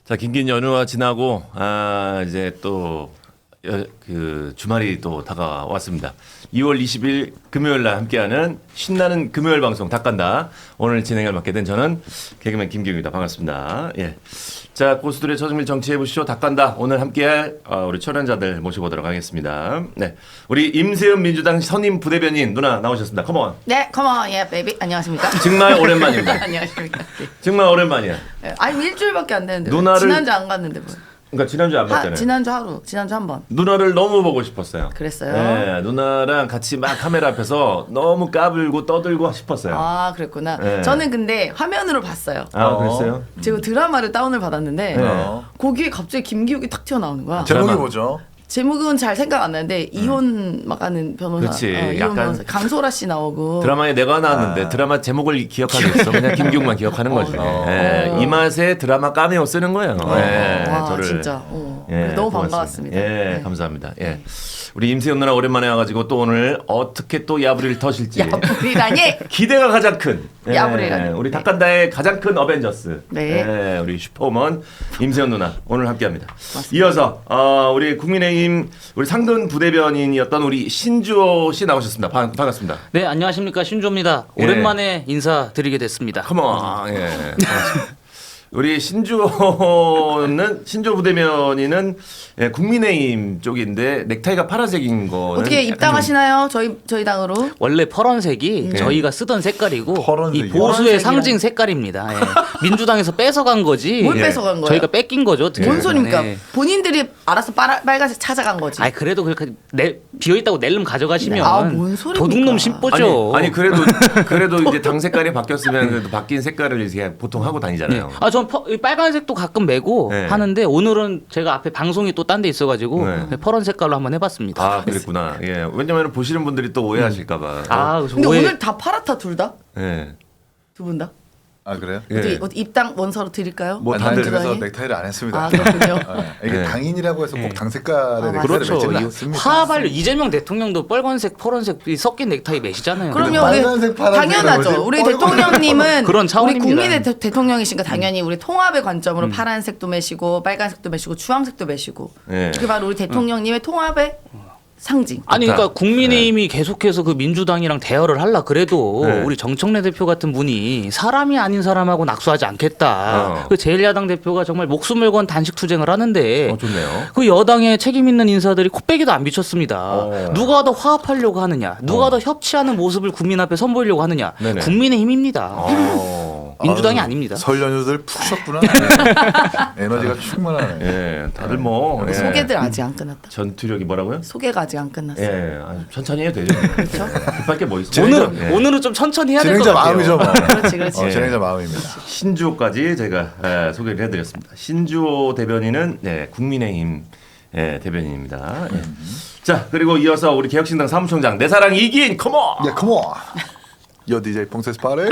자, 긴긴 연휴가 지나고 이제 또 그 주말이 또 다가왔습니다. 2월 20일 금요일 날 함께하는 신나는 금요일 방송 닭간다. 오늘 진행을 맡게 된 저는 개그맨 김기웅입니다. 반갑습니다. 예. 자, 고수들의 저승밀 정치해보시죠. 닭간다. 오늘 함께할 우리 출연자들 모셔보도록 하겠습니다. 네, 우리 임세은 민주당 선임 부대변인 누나 나오셨습니다. 컴온. 네, 컴온, 예, 베이비. 안녕하십니까? 정말 오랜만입니다. 안녕하십니까? 정말 오랜만이야. 네, 아니 일주일밖에 안 됐는데 누나를- 지난주 안 갔는데 뭐. 그러니까 지난주에 안 봤잖아요. 지난주 한 번. 누나를 너무 보고 싶었어요. 그랬어요? 네, 누나랑 같이 막 카메라 앞에서 너무 까불고 떠들고 싶었어요. 아, 그랬구나. 네. 저는 근데 화면으로 봤어요. 그랬어요? 지금 드라마를 다운을 받았는데 네. 거기에 갑자기 김기욱이 탁 튀어나오는 거야. 제목이 제목이 뭐죠? 제목은 잘 생각 안 나는데 이혼 막 하는 변호사. 그치, 이혼 약간 변호사. 강소라 씨 나오고. 드라마에 내가 나왔는데 드라마 제목을 기억하겠어. 그냥 김기웅만 기억하는 거지. 예, 이 맛에 드라마 까메오 쓰는 거예요. 예, 와, 저를. 진짜. 예, 너무 고맙습니다. 반가웠습니다. 예, 네. 감사합니다. 예. 우리 임세연 누나 오랜만에 와가지고 또 오늘 어떻게 또 야부리를 터실지 야부리라니. 기대가 가장 큰. 예, 야부리라니. 우리 닭간다의 가장 큰 어벤져스. 네. 예, 우리 슈퍼우먼 임세연 누나 오늘 함께합니다. 맞습니다. 이어서 우리 국민의힘 우리 상근 부대변인이었던 우리 신주호 씨 나오셨습니다. 반갑습니다. 네, 안녕하십니까. 신조입니다. 예. 오랜만에 인사드리게 됐습니다. 컴온. 예. 반갑습니다. 우리 신조 부대변인은 예, 국민의힘 쪽인데 넥타이가 파란색인 거는 어떻게 입당하시나요? 저희 당으로? 원래 파란색이 저희가 쓰던 색깔이고 파란색이요? 이 보수의 파란색이랑. 상징 색깔입니다. 예. 민주당에서 뺏어간 거지. 뭘 예. 뺏어간 거예요? 저희가 뺏긴 거죠. 어떻게 뭔 보면. 소리입니까? 예. 본인들이 알아서 빨간색 찾아간 거지. 아니 그래도 그렇게 비어 있다고 낼름 가져가시면 아, 뭔 소리입니까? 도둑놈 심보죠. 아니 그래도 이제 당 색깔이 바뀌었으면 그래도 바뀐 색깔을 이제 보통 하고 다니잖아요. 전 빨간색도 가끔 메고 네. 하는데 오늘은 제가 앞에 방송이 또 딴 데 있어가지고 네. 파란 색깔로 한번 해봤습니다. 아, 그랬구나. 예. 왜냐면 보시는 분들이 또 오해하실까봐. 그래서 근데 오늘 다 파랗다 둘 다? 예. 두 분 다? 아 그래요? 예. 어디 입당 원서로 드릴까요? 뭐 난 다들 그래서 민주당이? 넥타이를 안 했습니다. 아, 그렇군요. 이게 네. 당인이라고 해서 꼭 당 색깔의 아, 넥타이를 그렇죠. 매지는 이 않습니다. 화합하려 이재명 대통령도 빨간색, 파란색 이 섞인 넥타이 매시잖아요. 그럼요. 빨간색, 우리 파란색이라고 당연하죠. 하지? 우리 빨간 대통령님은 그런 우리 차원입니다. 국민의 대통령이시니까 당연히 우리 통합의 관점으로 파란색도 매시고 빨간색도 매시고 주황색도 매시고 예. 그게 바로 우리 대통령님의 통합의 상징. 아니 좋다. 그러니까 국민의힘이 계속해서 그 민주당이랑 대화를 하려 그래도 네. 우리 정청래 대표 같은 분이 사람이 아닌 사람하고 낙수하지 않겠다. 그 제1야당 대표가 정말 목숨을 건 단식 투쟁을 하는데 좋네요. 그 여당의 책임 있는 인사들이 코빼기도 안 비쳤습니다. 누가 더 화합하려고 하느냐, 누가 더 협치하는 모습을 국민 앞에 선보이려고 하느냐. 네네. 국민의힘입니다. 민주당이 아유, 아닙니다. 설 연휴들 푹 쉬었구나. 에너지가 충만하네. 예. 다들 뭐 예. 소개들 아직 안 끝났다. 전투력이 뭐라고요? 소개가 아직 안 끝났어요. 예. 천천히 해도 되죠. 그렇죠. 급할 게 뭐 있어요? 오늘은 좀 천천히 해야 될 것 진행자 같아요. 마음이죠, 뭐. 그렇지. 진행자 마음입니다. 신주호까지 제가 소개를 해드렸습니다. 신주호 대변인은 국민의힘 대변인입니다. 예. 자, 그리고 이어서 우리 개혁신당 사무총장 내 사랑 이기인 컴온. 야, 컴온. 여 DJ 뽕세스 파레.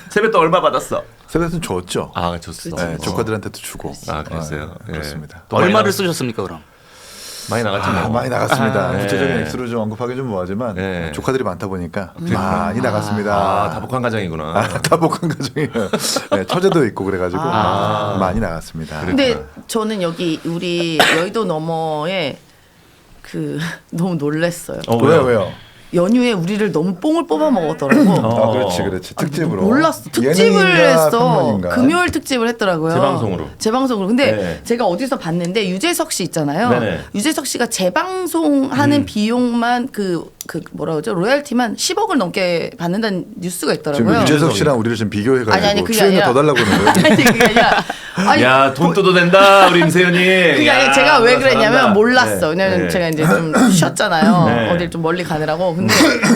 세뱃돈 얼마 받았어? 세뱃돈 줬죠. 아, 줬어. 네, 조카들한테도 주고. 그랬어요. 예. 그렇습니다. 또 많이 얼마를 나갔- 쓰셨습니까 그럼? 많이 나갔지 뭐. 많이 나갔습니다. 네. 구체적인 액수를 좀 언급하기 좀 뭐하지만 네. 조카들이 많다 보니까 많이 나갔습니다. 다복한 가정이구나. 다복한 가정이에요. 네, 처제도 있고 그래가지고 많이 나갔습니다. 근데 저는 여기 우리 여의도 너머에 그 너무 놀랬어요. 왜요? 연휴에 우리를 너무 뽕을 뽑아 먹었더라고. 아, 그렇지. 특집으로. 몰랐어. 특집을 예능인가 했어. 평론인가? 금요일 특집을 했더라고요. 재방송으로. 근데 네. 제가 어디서 봤는데 유재석 씨 있잖아요. 네네. 유재석 씨가 재방송하는 비용만 그 뭐라 그러죠? 로열티만 10억을 넘게 받는다는 뉴스가 지금 있더라고요. 유재석 씨랑 우리를 좀 비교해가지고 아니, 그게 출연료 아니라- 더 달라고 그러는 거예요. 아니 그게 아니라 아니, 야, 돈 뜯어낸다 우리 임세연이. 그게 아니라 제가 왜 그랬냐면 몰랐어. 왜냐면 제가 이제 좀 쉬었잖아요. 네. 어딜 좀 멀리 가느라고. 근데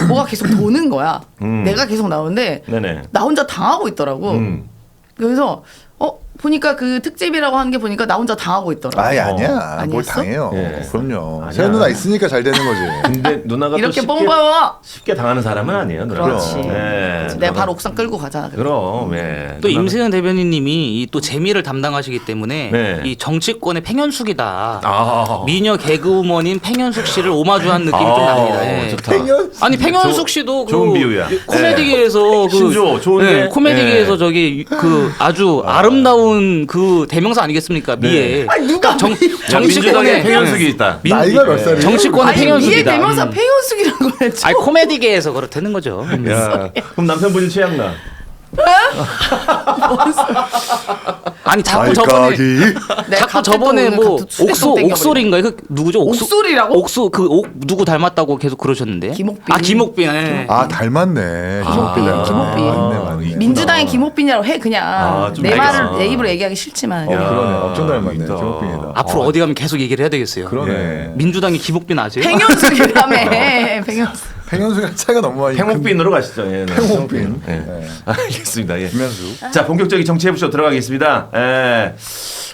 뭐가 계속 도는 거야. 내가 계속 나오는데 네네. 나 혼자 당하고 있더라고. 그래서 보니까 그 특집이라고 하는 게 보니까 나 혼자 당하고 있더라고. 아니야. 뭘 아니었어? 당해요. 예. 그럼요. 아니야. 세연 누나 있으니까 잘 되는 거지. 근데 누나가 이렇게 또 뽕봐워. 쉽게 당하는 사람은 아니에요. 누나가. 그렇지. 네. 내가 바로 옥상 끌고 가잖아. 그럼. 예. 또 누나는- 임세현 대변인님이 이 또 재미를 담당하시기 때문에 네. 이 정치권의 팽현숙이다. 아. 미녀 개그우먼인 팽현숙 씨를 오마주한 느낌이 좀 납니다. 예. 좋다. 아니 팽현숙 씨도 그 좋은 비유야. 코미디계에서 그 신조, 좋은데? 코미디계에서 저기 그 아주 아름다운 아름다운 그 대명사 아니겠습니까? 미에. 아니, 누가 정, 야, 민주당에 정치권의 팽현숙이 있다. 나이가 몇 살이에요? 정치권의 아니, 미의 팽현숙이다. 대명사 팽현숙이라고 했죠. 아니 코미디계에서 그렇다는 거죠. 야, 그럼 남편분이 최양락. 아니 자꾸 저번에 알까기. 내가 자꾸 갑자기 저번에 또 뭐 오늘 갑자기 옥소 땡겨버리네. 옥솔인가요? 그 누구죠? 옥솔이라고? 옥소 그 옥 누구 닮았다고 계속 그러셨는데. 김옥빈. 아 김옥빈. 예. 아 닮았네. 김옥빈 닮았네. 김옥빈. 맞네, 맞네. 민주당의 김옥빈이라고 해 그냥. 아, 좀 내 알겠어. 말을 내 입으로 얘기하기 싫지만. 그러네. 엄청 닮았네. 있다. 김옥빈이다. 앞으로 어디 가면 계속 얘기를 해야 되겠어요. 그러네. 민주당의 김옥빈 아세요? 팽현숙이라며. 팽현숙. 팽현수랑 차이가 너무 많이. 팽목빈으로 가시죠. 예, 네. 팽목빈. 예. 네. 알겠습니다. 예. 김현수. 자, 본격적인 정치해부쇼 들어가겠습니다.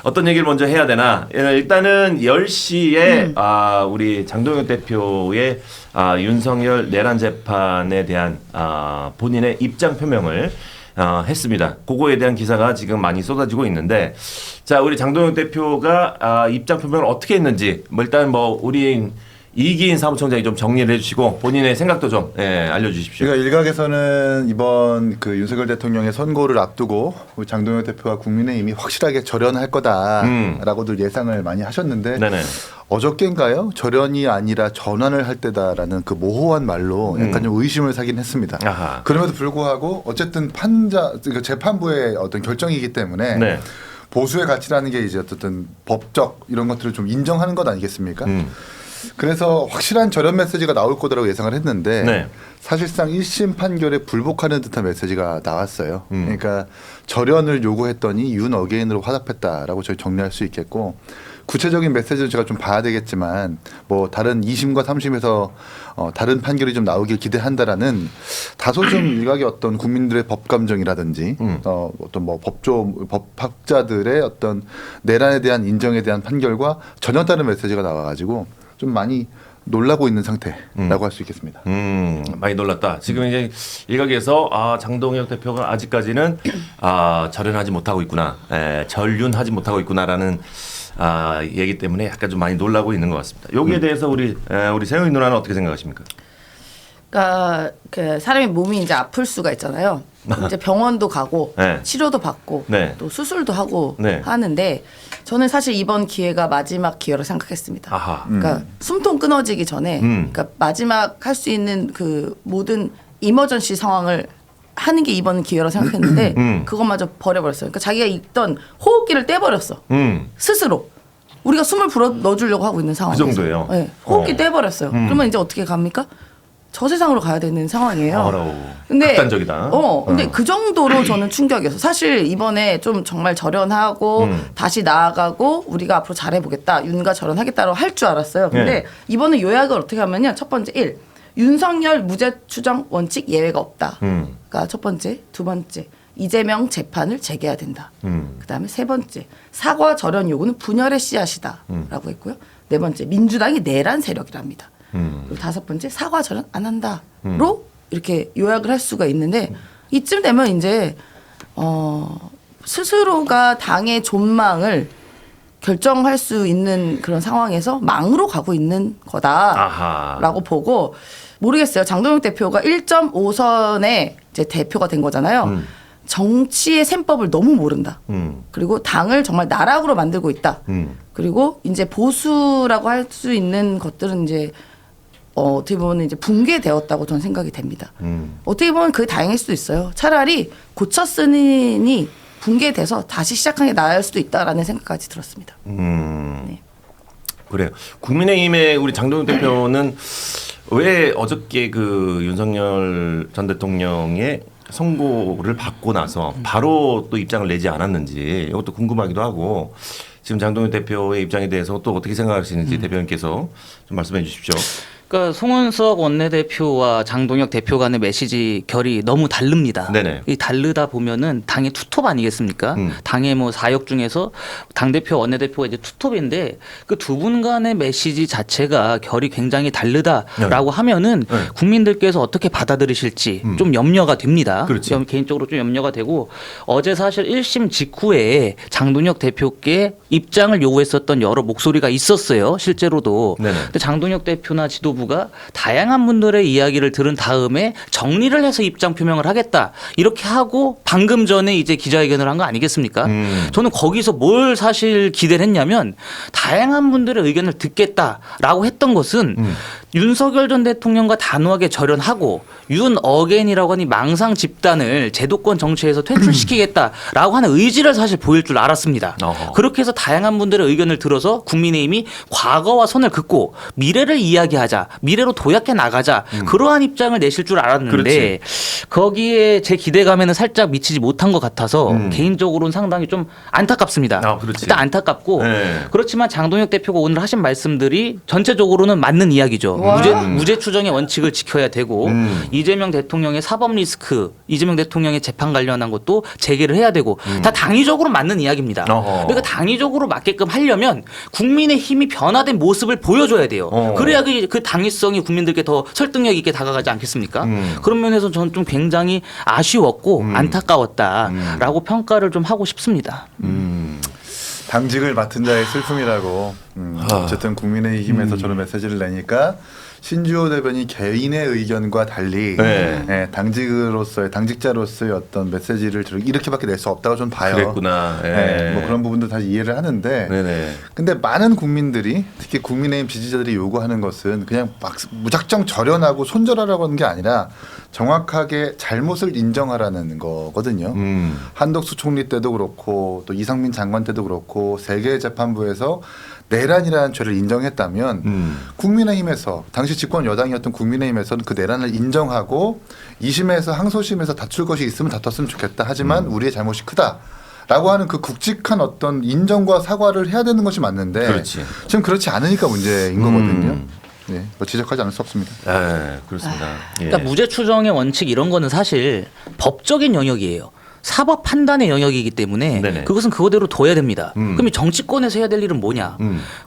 어떤 얘기를 먼저 해야 되나? 일단은 10시에 우리 장동혁 대표의 윤석열 내란 재판에 대한 본인의 입장 표명을 했습니다. 그거에 대한 기사가 지금 많이 쏟아지고 있는데, 자, 우리 장동혁 대표가 입장 표명을 어떻게 했는지, 일단 우리 이기인 사무총장이 좀 정리를 해주시고 본인의 생각도 좀 알려주십시오. 그러니까 일각에서는 이번 그 윤석열 대통령의 선고를 앞두고 우리 장동혁 대표와 국민의힘이 확실하게 절연할 거다라고들 예상을 많이 하셨는데 네네. 어저께인가요? 절연이 아니라 전환을 할 때다라는 그 모호한 말로 약간 좀 의심을 사긴 했습니다. 아하. 그럼에도 불구하고 어쨌든 그러니까 재판부의 어떤 결정이기 때문에 네. 보수의 가치라는 게 이제 어쨌든 법적 이런 것들을 좀 인정하는 것 아니겠습니까? 그래서 확실한 절연 메시지가 나올 거라고 예상을 했는데 네. 사실상 1심 판결에 불복하는 듯한 메시지가 나왔어요. 그러니까 절연을 요구했더니 윤 어게인으로 화답했다라고 저희 정리할 수 있겠고, 구체적인 메시지는 제가 좀 봐야 되겠지만 뭐 다른 2심과 3심에서 다른 판결이 좀 나오길 기대한다라는 다소 좀 일각의 어떤 국민들의 법 감정이라든지 어떤 뭐 법학자들의 어떤 내란에 대한 인정에 대한 판결과 전혀 다른 메시지가 나와가지고 좀 많이 놀라고 있는 상태라고 할 수 있겠습니다. 많이 놀랐다. 지금 이제 일각에서 장동혁 대표가 아직까지는 절연하지 못하고 있구나, 전륜하지 못하고 있구나라는 얘기 때문에 약간 좀 많이 놀라고 있는 것 같습니다. 여기에 대해서 우리 세영이 누나는 어떻게 생각하십니까? 그러니까 그 사람의 몸이 이제 아플 수가 있잖아요. 이제 병원도 가고 네. 치료도 받고 네. 또 수술도 하고 네. 하는데 저는 사실 이번 기회가 마지막 기회로 생각했습니다. 아하. 그러니까 숨통 끊어지기 전에 그러니까 마지막 할 수 있는 그 모든 이머전시 상황을 하는 게 이번 기회로 생각했는데 그것마저 버려버렸어요. 그러니까 자기가 있던 호흡기를 떼버렸어. 스스로. 우리가 숨을 불어 넣어주려고 하고 있는 상황이에요. 정도예요? 네. 호흡기 떼버렸어요. 그러면 이제 어떻게 갑니까? 저 세상으로 가야 되는 상황이에요. 극단적이다. 근데 그 정도로 저는 충격이었어. 사실 이번에 좀 정말 절연하고 다시 나아가고 우리가 앞으로 잘해보겠다. 윤과 절연하겠다고 할 줄 알았어요. 근데 네. 이번에 요약을 어떻게 하면요. 첫 번째 1. 윤석열 무죄 추정 원칙 예외가 없다. 그러니까 첫 번째. 두 번째. 이재명 재판을 재개해야 된다. 그다음에 세 번째. 사과 절연 요구는 분열의 씨앗이다라고 했고요. 네 번째. 민주당이 내란 세력이랍니다. 그리고 다섯 번째. 사과 절연 안 한다로 이렇게 요약을 할 수가 있는데 이쯤 되면 이제 스스로가 당의 존망을 결정할 수 있는 그런 상황에서 망으로 가고 있는 거다라고 보고, 모르겠어요. 장동혁 대표가 1.5선의 이제 대표가 된 거잖아요. 정치의 셈법을 너무 모른다. 그리고 당을 정말 나락으로 만들고 있다. 그리고 이제 보수라고 할 수 있는 것들은 이제 어떻게 보면 이제 붕괴되었다고 저는 생각이 됩니다. 어떻게 보면 그게 다행일 수도 있어요. 차라리 고쳤으니 붕괴돼서 다시 시작하는 게 나을 수도 있다라는 생각까지 들었습니다. 네. 그래요. 국민의힘의 우리 장동혁 대표는 왜 어저께 그 윤석열 전 대통령의 선고를 받고 나서 바로 또 입장을 내지 않았는지 이것도 궁금하기도 하고, 지금 장동혁 대표의 입장에 대해서 또 어떻게 생각하시는지 대표님께서 좀 말씀해 주십시오. 그러니까 송은석 원내대표와 장동혁 대표 간의 메시지 결이 너무 다릅니다. 네네. 이 다르다 보면은 당의 투톱 아니겠습니까? 당의 뭐 사역 중에서 당대표 원내대표가 이제 투톱인데 그 두 분 간의 메시지 자체가 결이 굉장히 다르다라고 하면은 국민들께서 어떻게 받아들이실지 좀 염려가 됩니다. 그렇지. 개인적으로 좀 염려가 되고, 어제 사실 1심 직후에 장동혁 대표께 입장을 요구했었던 여러 목소리가 있었어요. 실제로도. 네네. 근데 장동혁 대표나 지도부 일부가 다양한 분들의 이야기를 들은 다음에 정리를 해서 입장 표명을 하겠다. 이렇게 하고 방금 전에 이제 기자회견을 한 거 아니겠습니까? 저는 거기서 뭘 사실 기대를 했냐면 다양한 분들의 의견을 듣겠다라고 했던 것은 윤석열 전 대통령과 단호하게 절연하고 윤 어게인이라고 하는 이 망상 집단을 제도권 정치에서 퇴출시키겠다라고 하는 의지를 사실 보일 줄 알았습니다. 그렇게 해서 다양한 분들의 의견을 들어서 국민의힘이 과거와 선을 긋고 미래를 이야기하자, 미래로 도약해 나가자 그러한 입장을 내실 줄 알았는데 그렇지. 거기에 제 기대감에는 살짝 미치지 못한 것 같아서 개인적으로는 상당히 좀 안타깝습니다. 그렇지. 일단 안타깝고 네. 그렇지만 장동혁 대표가 오늘 하신 말씀들이 전체적으로는 맞는 이야기죠. 무죄 추정의 원칙을 지켜야 되고 이재명 대통령의 사법 리스크, 이재명 대통령의 재판 관련한 것도 제기를 해야 되고 다 당위적으로 맞는 이야기입니다. 그러니까 당위적으로 맞게끔 하려면 국민의 힘이 변화된 모습을 보여줘야 돼요. 그래야 그 당위성이 국민들께 더 설득력 있게 다가가지 않겠습니까? 그런 면에서 저는 좀 굉장히 아쉬웠고 안타까웠다라고 평가를 좀 하고 싶습니다. 당직을 맡은 자의 슬픔이라고. 어쨌든 국민의힘에서 저런 메시지를 내니까 신주호 대변인 개인의 의견과 달리 당직자로서의 어떤 메시지를 이렇게밖에 낼 수 없다고 좀 봐요. 그랬구나. 뭐 그런 부분도 다시 이해를 하는데, 네네. 근데 많은 국민들이 특히 국민의힘 지지자들이 요구하는 것은 그냥 막 무작정 절연하고 손절하라고 하는 게 아니라 정확하게 잘못을 인정하라는 거거든요. 한덕수 총리 때도 그렇고 또 이상민 장관 때도 그렇고 세계재판부에서 내란이라는 죄를 인정했다면 국민의힘에서 당시 집권 여당이었던 국민의힘에서는 그 내란을 인정하고 2심에서 항소심에서 다툴 것이 있으면 다퉜으면 좋겠다. 하지만 우리의 잘못이 크다. 라고 하는 그 굵직한 어떤 인정과 사과를 해야 되는 것이 맞는데 그렇지. 지금 그렇지 않으니까 문제인 거거든요. 네, 뭐 지적하지 않을 수 없습니다. 그렇습니다. 예. 그러니까 무죄 추정의 원칙 이런 거는 사실 법적인 영역이에요. 사법 판단의 영역이기 때문에 네네. 그것은 그거대로 둬야 됩니다. 그럼 이 정치권에서 해야 될 일은 뭐냐?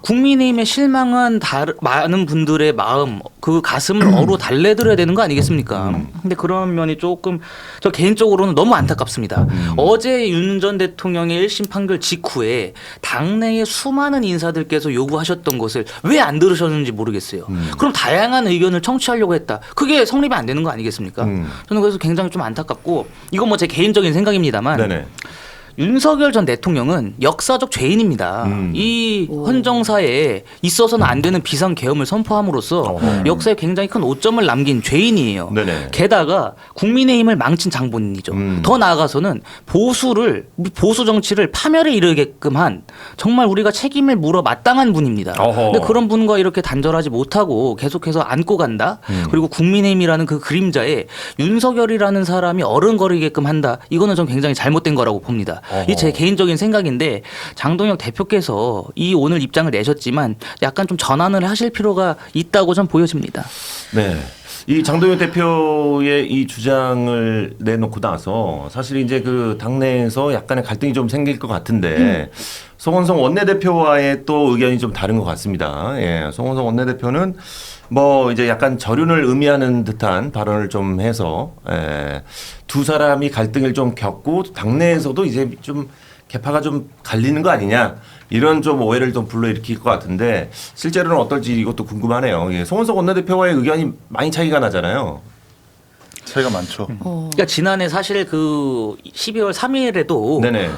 국민의힘에 실망한 많은 분들의 마음, 그 가슴을 어루 달래드려야 되는 거 아니겠습니까? 근데 그런 면이 조금 저 개인적으로는 너무 안타깝습니다. 어제 윤 전 대통령의 1심 판결 직후에 당내의 수많은 인사들께서 요구하셨던 것을 왜 안 들으셨는지 모르겠어요. 그럼 다양한 의견을 청취하려고 했다. 그게 성립이 안 되는 거 아니겠습니까? 저는 그래서 굉장히 좀 안타깝고 이건 뭐 제 개인적인 생각입니다만 네네. 윤석열 전 대통령은 역사적 죄인입니다. 이 헌정사에 있어서는 안 되는 비상계엄을 선포함으로써 역사에 굉장히 큰 오점을 남긴 죄인이에요. 네네. 게다가 국민의힘을 망친 장본인이죠. 더 나아가서는 보수 정치를 파멸에 이르게끔 한 정말 우리가 책임을 물어 마땅한 분입니다. 근데 그런 분과 이렇게 단절하지 못하고 계속해서 안고 간다. 그리고 국민의힘이라는 그 그림자에 윤석열이라는 사람이 어른거리게끔 한다. 이거는 좀 굉장히 잘못된 거라고 봅니다. 이 제 개인적인 생각인데 장동혁 대표께서 이 오늘 입장을 내셨지만 약간 좀 전환을 하실 필요가 있다고 좀 보여집니다. 네. 이 장동혁 대표의 이 주장을 내놓고 나서 사실 이제 그 당내에서 약간의 갈등이 좀 생길 것 같은데 송원석 원내대표와의 또 의견이 좀 다른 것 같습니다. 예. 송원석 원내대표는 뭐 이제 약간 절윤을 의미하는 듯한 발언을 좀 해서 두 사람이 갈등을 좀 겪고 당내에서도 이제 좀 개파가 좀 갈리는 거 아니냐 이런 좀 오해를 좀 불러일으킬 것 같은데 실제로는 어떨지 이것도 궁금하네요. 예. 송원석 원내대표와의 의견이 많이 차이가 나잖아요. 차이가 많죠. 그러니까 지난해 사실 그 12월 3일에도 네네.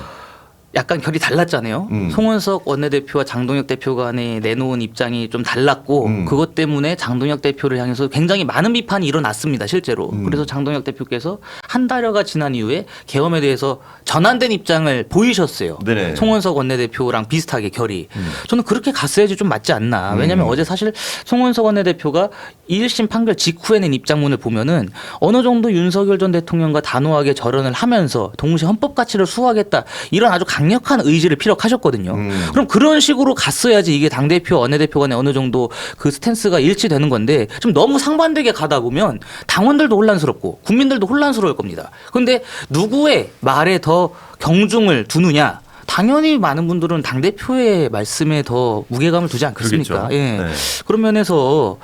약간 결이 달랐잖아요. 송원석 원내대표와 장동혁 대표 간에 내놓은 입장이 좀 달랐고 그것 때문에 장동혁 대표를 향해서 굉장히 많은 비판이 일어났습니다. 실제로. 그래서 장동혁 대표께서 한 달여가 지난 이후에 계엄에 대해서 전환된 입장을 보이셨어요. 네네. 송원석 원내대표랑 비슷하게 결이. 저는 그렇게 갔어야지 좀 맞지 않나. 왜냐하면 어제 사실 송원석 원내대표가 1심 판결 직후에 낸 입장문을 보면은 어느 정도 윤석열 전 대통령과 단호하게 절연을 하면서 동시에 헌법 가치를 수호하겠다. 이런 아주 강력한 의지를 피력하셨거든요. 그럼 그런 식으로 갔어야지 이게 당대표, 원내대표 간에 어느 정도 그 스탠스가 일치되는 건데 좀 너무 상반되게 가다 보면 당원들도 혼란스럽고 국민들도 혼란스러울 겁니다. 그런데 누구의 말에 더 경중을 두느냐? 당연히 많은 분들은 당대표의 말씀에 더 무게감을 두지 않겠습니까? 그러겠죠. 예. 네. 그런 면에서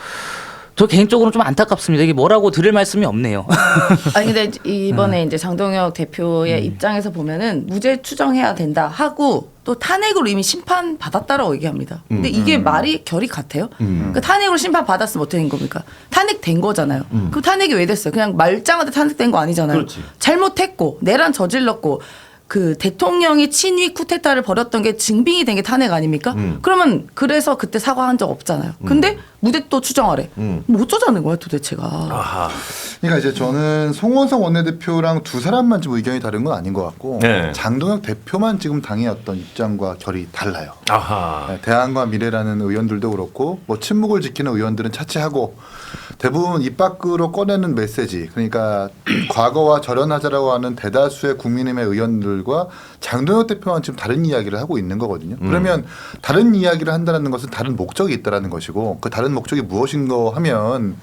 저 개인적으로 좀 안타깝습니다. 이게 뭐라고 드릴 말씀이 없네요. 아니 근데 이번에 이제 장동혁 대표의 입장에서 보면은 무죄 추정해야 된다 하고 또 탄핵으로 이미 심판 받았다라고 얘기합니다. 근데 이게 말이 결이 같아요. 그러니까 탄핵으로 심판 받았으면 어떻게 된 겁니까? 탄핵된 거잖아요. 그럼 탄핵이 왜 됐어요? 그냥 말짱한테 탄핵된 거 아니잖아요. 그렇지. 잘못했고 내란 저질렀고 그 대통령이 친위 쿠데타를 벌였던 게 증빙이 된 게 탄핵 아닙니까? 그러면 그래서 그때 사과한 적 없잖아요. 근데 무죄 또 추정하래. 뭐 어쩌자는 거야 도대체가. 아하. 그러니까 이제 저는 송원석 원내대표랑 두 사람만 지금 의견이 다른 건 아닌 것 같고 네. 장동혁 대표만 지금 당의 어떤 입장과 결이 달라요. 아하. 네, 대안과 미래라는 의원들도 그렇고 뭐 침묵을 지키는 의원들은 차치하고 대부분 입 밖으로 꺼내는 메시지 그러니까 과거와 절연하자라고 하는 대다수의 국민의힘의 의원들과 장동혁 대표만 지금 다른 이야기를 하고 있는 거거든요. 그러면 다른 이야기를 한다는 것은 다른 목적이 있다라는 것이고 그 다른 목적이 무엇인가 하면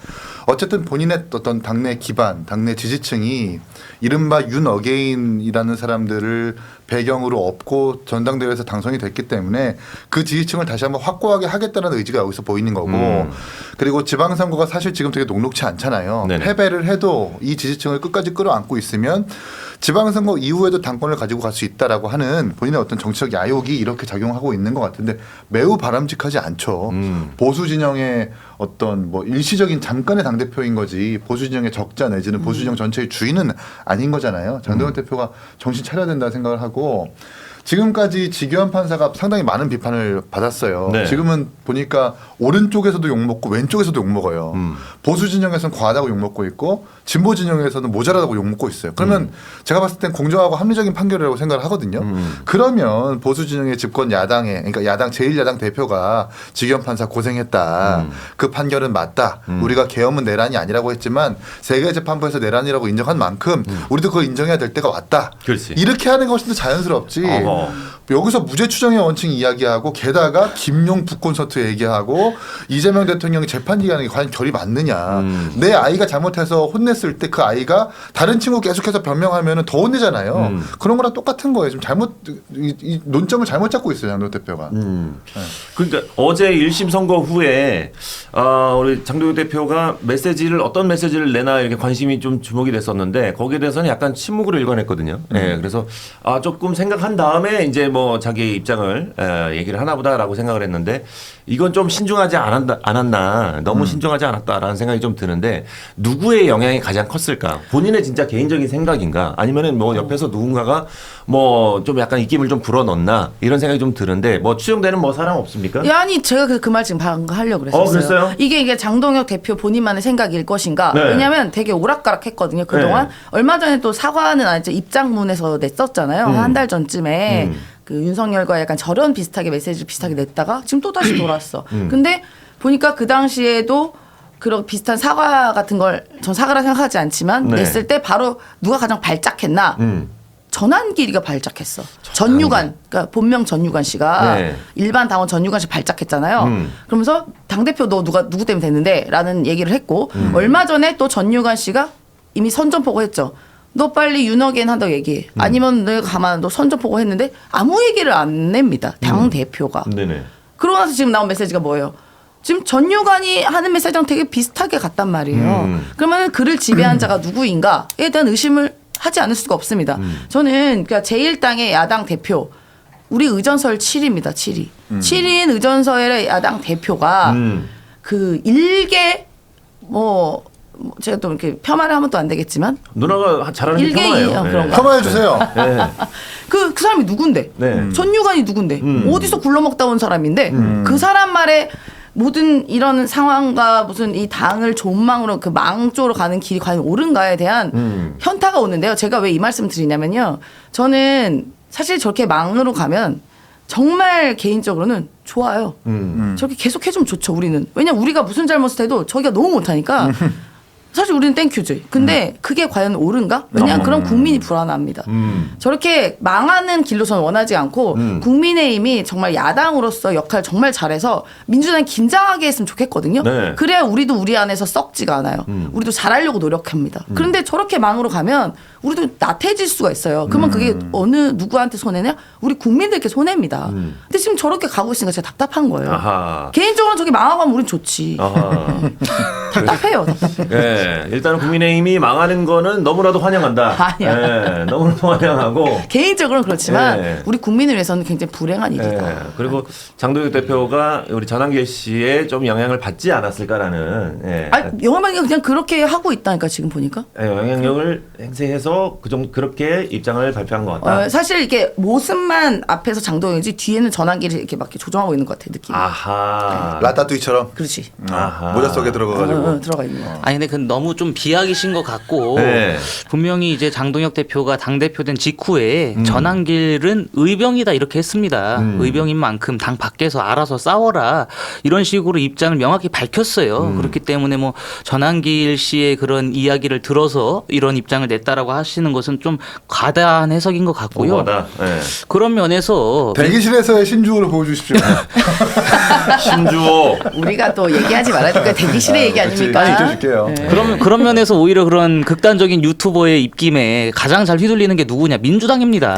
어쨌든 본인의 어떤 당내 기반, 당내 지지층이 이른바 윤 어게인이라는 사람들을 배경으로 업고 전당대회에서 당선이 됐기 때문에 그 지지층을 다시 한번 확고하게 하겠다는 의지가 여기서 보이는 거고 그리고 지방선거가 사실 지금 되게 녹록치 않잖아요. 네네. 패배를 해도 이 지지층을 끝까지 끌어안고 있으면 지방선거 이후에도 당권을 가지고 갈 수 있다라고 하는 본인의 어떤 정치적 야욕이 이렇게 작용하고 있는 것 같은데 매우 바람직하지 않죠. 보수 진영의 어떤 뭐 일시적인 잠깐의 당대표인 거지 보수 진영의 적자 내지는 보수 진영 전체의 주인은 아닌 거잖아요. 장동혁 대표가 정신 차려야 된다 생각을 하고 지금까지 지규현 판사가 상당히 많은 비판을 받았어요. 네. 지금은 보니까 오른쪽에서도 욕먹고 왼쪽에서도 욕먹어요. 보수 진영에서는 과하다고 욕먹고 있고 진보 진영에서는 모자라다고 욕먹고 있어요. 그러면 제가 봤을 땐 공정하고 합리적인 판결이라고 생각을 하거든요. 그러면 보수 진영의 집권 야당에 그러니까 야당 제1야당 대표가 지규현 판사 고생했다. 그 판결은 맞다. 우리가 계엄은 내란이 아니라고 했지만 세계재판부에서 내란이라고 인정한 만큼 우리도 그걸 인정해야 될 때가 왔다. 그렇지. 이렇게 하는 것이 더 자연스럽지. 어허. 여기서 무죄 추정의 원칙 이야기하고 게다가 김용 북콘서트 얘기하고 이재명 대통령이 재판 기간이 과연 결이 맞느냐. 내 아이가 잘못해서 혼냈을 때 그 아이가 다른 친구 계속해서 변명하면 더 혼내잖아요. 그런 거랑 똑같은 거예요. 지금 잘못 이 논점을 잘못 잡고 있어요. 장동혁 대표가. 그러니까 어제 1심 선거 후에 우리 장동혁 대표가 메시지를 어떤 메시지를 내나 이렇게 관심이 좀 주목이 됐었는데 거기에 대해서는 약간 침묵으로 일관했거든요. 예, 그래서 조금 생각한 다음에 이제 뭐 자기 입장을 얘기를 하나보다라고 생각을 했는데 이건 좀 신중하지 않았나 너무 신중하지 않았다라는 생각이 좀 드는데 누구의 영향이 가장 컸을까? 본인의 진짜 개인적인 생각인가? 아니면은 뭐 옆에서 누군가가 뭐 좀 약간 입김을 좀 불어넣나 이런 생각이 좀 드는데 뭐 추정되는 뭐 사람 없습니까? 야, 아니 제가 그 말 지금 방금 하려고 그랬었어요. 그랬어요? 이게 장동혁 대표 본인만의 생각일 것인가? 네. 왜냐하면 되게 오락가락했거든요. 그동안 네. 얼마 전에 또 사과는 아니죠 입장문에서 냈었잖아요. 한 달 전쯤에 그 윤석열과 약간 절연 비슷하게 메시지 비슷하게 냈다가 지금 또 다시 돌았어. 근데 보니까 그 당시에도 그런 비슷한 사과 같은 걸 전 사과라 생각하지 않지만 네. 냈을 때 바로 누가 가장 발작했나? 전환길이가 발작했어. 전유관, 그러니까 본명 전유관 씨가 네. 일반 당원 전유관 씨 발작했잖아요. 그러면서 당대표 너 누구 때문에 됐는데? 라는 얘기를 했고 얼마 전에 또 전유관 씨가 이미 선전포고 했죠. 너 빨리 윤어게인 한다고 얘기해. 아니면 내가 가만 너 선전포고 했는데 아무 얘기를 안 냅니다. 당대표가. 네네. 그러고 나서 지금 나온 메시지가 뭐예요? 지금 전유관이 하는 메시지랑 되게 비슷하게 갔단 말이에요. 그러면 그를 지배한 자가 누구인가에 대한 의심을 하지 않을 수가 없습니다. 저는 그러니까 제1당의 야당 대표 우리 의전설 7위입니다. 7위. 7위인 의전설의 야당 대표가 그 일개 뭐 제가 또 이렇게 폄하를 하면 또 안 되겠지만 누나가 잘하는 게 일개인 폄하예요. 그런가? 폄하해 주세요. 그 사람이 누군데? 네. 전유관이 누군데? 어디서 굴러먹다 온 사람인데 그 사람 말에 모든 이런 상황과 무슨 이 당을 존망으로 그 망조로 가는 길이 과연 옳은가에 대한 현타가 오는데요. 제가 왜 이 말씀 드리냐면요. 저는 사실 저렇게 망으로 가면 정말 개인적으로는 좋아요. 저렇게 계속 해주면 좋죠. 우리는. 왜냐면 우리가 무슨 잘못을 해도 저기가 너무 못하니까 사실 우리는 땡큐지. 근데 그게 과연 옳은가? 왜냐하면 그런 국민이 불안합니다. 저렇게 망하는 길로서는 원하지 않고 국민의힘이 정말 야당으로서 역할을 정말 잘해서 민주당이 긴장하게 했으면 좋겠거든요. 네. 그래야 우리도 우리 안에서 썩지가 않아요. 우리도 잘하려고 노력합니다. 그런데 저렇게 망으로 가면 우리도 나태해질 수가 있어요. 그러면 그게 어느 누구한테 손해냐? 우리 국민들께 손해입니다. 근데 지금 저렇게 가고 있으니까 제가 답답한 거예요. 아하. 개인적으로 저게 망하고 하면 우린 좋지. 아하. 답답해요. 예, 일단은 국민의힘이 망하는 거는 너무나도 환영한다. 예, 너무나도 환영하고. 개인적으로는 그렇지만 예. 우리 국민을 위해서는 굉장히 불행한 일이다. 예, 그리고 장동혁 대표가 우리 전환길 씨에 좀 영향을 받지 않았을까라는. 예, 아니, 영화만이 그냥 그렇게 하고 있다니까 지금 보니까. 예, 영향력을 행사해서 그렇게 입장을 발표한 것 같다. 사실 이게 모습만 앞에서 장동혁이지 뒤에는 전환기를 이렇게 막 이렇게 조정하고 있는 것 같아 느낌. 아하. 라따뚜이처럼 그렇지. 아하. 모자 속에 들어가가지고. 들어가 있는 거. 아니 근데 그 너무 좀 비약이신 것 같고 네. 분명히 이제 장동혁 대표가 당 대표 된 직후에 전환길은 의병이다 이렇게 했습니다. 의병인 만큼 당 밖에서 알아서 싸워라 이런 식으로 입장을 명확히 밝혔어요. 그렇기 때문에 뭐 전환길 씨의 그런 이야기를 들어서 이런 입장을 냈다라고 하시는 것은 좀 과다한 해석인 것 같고요. 오버다. 예. 그런 면에서 대기실에서의 신주호를 보여주십시오. 신주호. 우리가 또 얘기하지 말아야 될까 대기실의 얘기 아닙니까? 많이 지켜줄게요. 네. 그런 면에서 오히려 그런 극단적인 유튜버의 입김에 가장 잘 휘둘리는 게 누구냐 민주당입니다.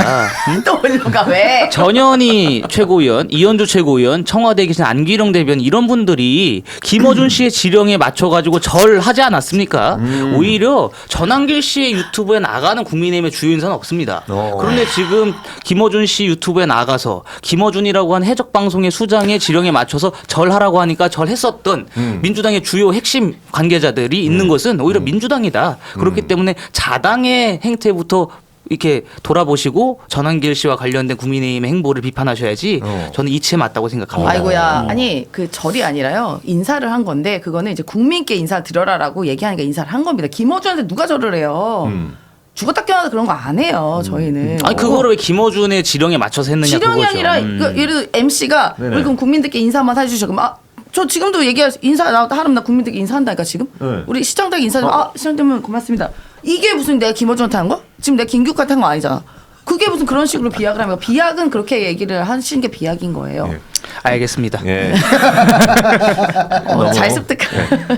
또 올려가 왜? 전현희 최고위원, 이현주 최고위원, 청와대에 계신 안기령 대변인 이런 분들이 김어준 씨의 지령에 맞춰가지고 절하지 않았습니까? 오히려 전환길 씨의 유튜브에 나가는 국민의힘의 주요 인사는 없습니다. 그런데 지금 김어준 씨 유튜브에 나가서 김어준이라고 한 해적 방송의 수장의 지령에 맞춰서 절하라고 하니까 절했었던 민주당의 주요 핵심 관계자들이 있는 것은 오히려 민주당이다. 그렇기 때문에 자당의 행태부터 이렇게 돌아보시고 전환길 씨와 관련된 국민의힘의 행보를 비판하셔야지 저는 이치에 맞다고 생각합니다. 아이고야. 아니 그 절이 아니라요. 인사를 한 건데 그거는 이제 국민께 인사 드려라라고 얘기하니까 인사를 한 겁니다. 김어준한테 누가 절을 해요? 죽었다 깨어나도 그런 거 안 해요. 저희는. 아니 그거를 왜 김어준의 지령에 맞춰서 했느냐 지령이 그거죠. 아니라 그 예를 들어 MC가 네네. 우리 그럼 국민들께 인사만 해주셔. 그럼 저 지금도 얘기할 인사 하면 나 국민들께 인사한다니까 지금. 네. 우리 시장들에게 인사하면 시장님은 고맙습니다. 이게 무슨 내가 김어준한테 한 거? 지금 내가 김규환한테 한 거 아니잖아. 그게 무슨 그런 식으로 비약을 하면 비약은 그렇게 얘기를 하시는 게 비약인 거예요. 예. 알겠습니다. 예. 잘 습득.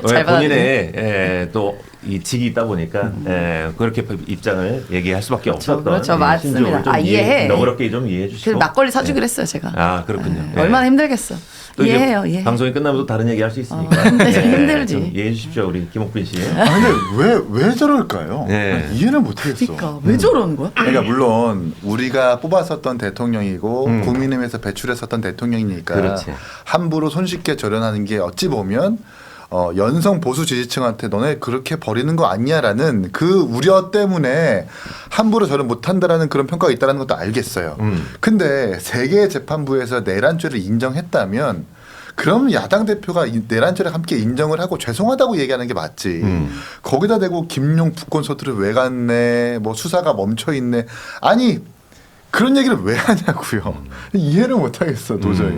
잘 본인의 또 이 직이 있다 보니까 그렇게 입장을 얘기할 수밖에 없었던. 그렇죠. 예, 맞습니다. 신조를 좀 이해해. 너그럽게 좀 이해해 주시고. 그래서 막걸리 사주기로 했어요 제가. 아 그렇군요. 예. 얼마나 힘들겠어. 또 이제 이해해요. 이해. 방송이 끝나면 또 다른 얘기 할 수 있으니까. 힘들지. 좀 이해해 주십시오 우리 김옥빈 씨. 아니 근데 왜 저럴까요? 네. 이해를 못하겠어. 그러니까 왜 저러는 거야? 그러니까 물론 우리가 뽑았었던 대통령이고 국민의힘에서 배출했었던 대통령이니까 그렇지. 함부로 손쉽게 절연하는 게 어찌 보면 연성 보수 지지층한테 너네 그렇게 버리는 거 아니야라는 그 우려 때문에 함부로 절연 못한다라는 그런 평가가 있다는 것도 알겠어요. 근데 세계 재판부에서 내란죄를 인정했다면 그럼 야당 대표가 내란죄를 함께 인정을 하고 죄송하다고 얘기하는 게 맞지. 거기다 대고 김용 북권 서투를 왜 갔네. 뭐 수사가 멈춰 있네. 아니 그런 얘기를 왜 하냐고요. 이해를 못 하겠어 도저히.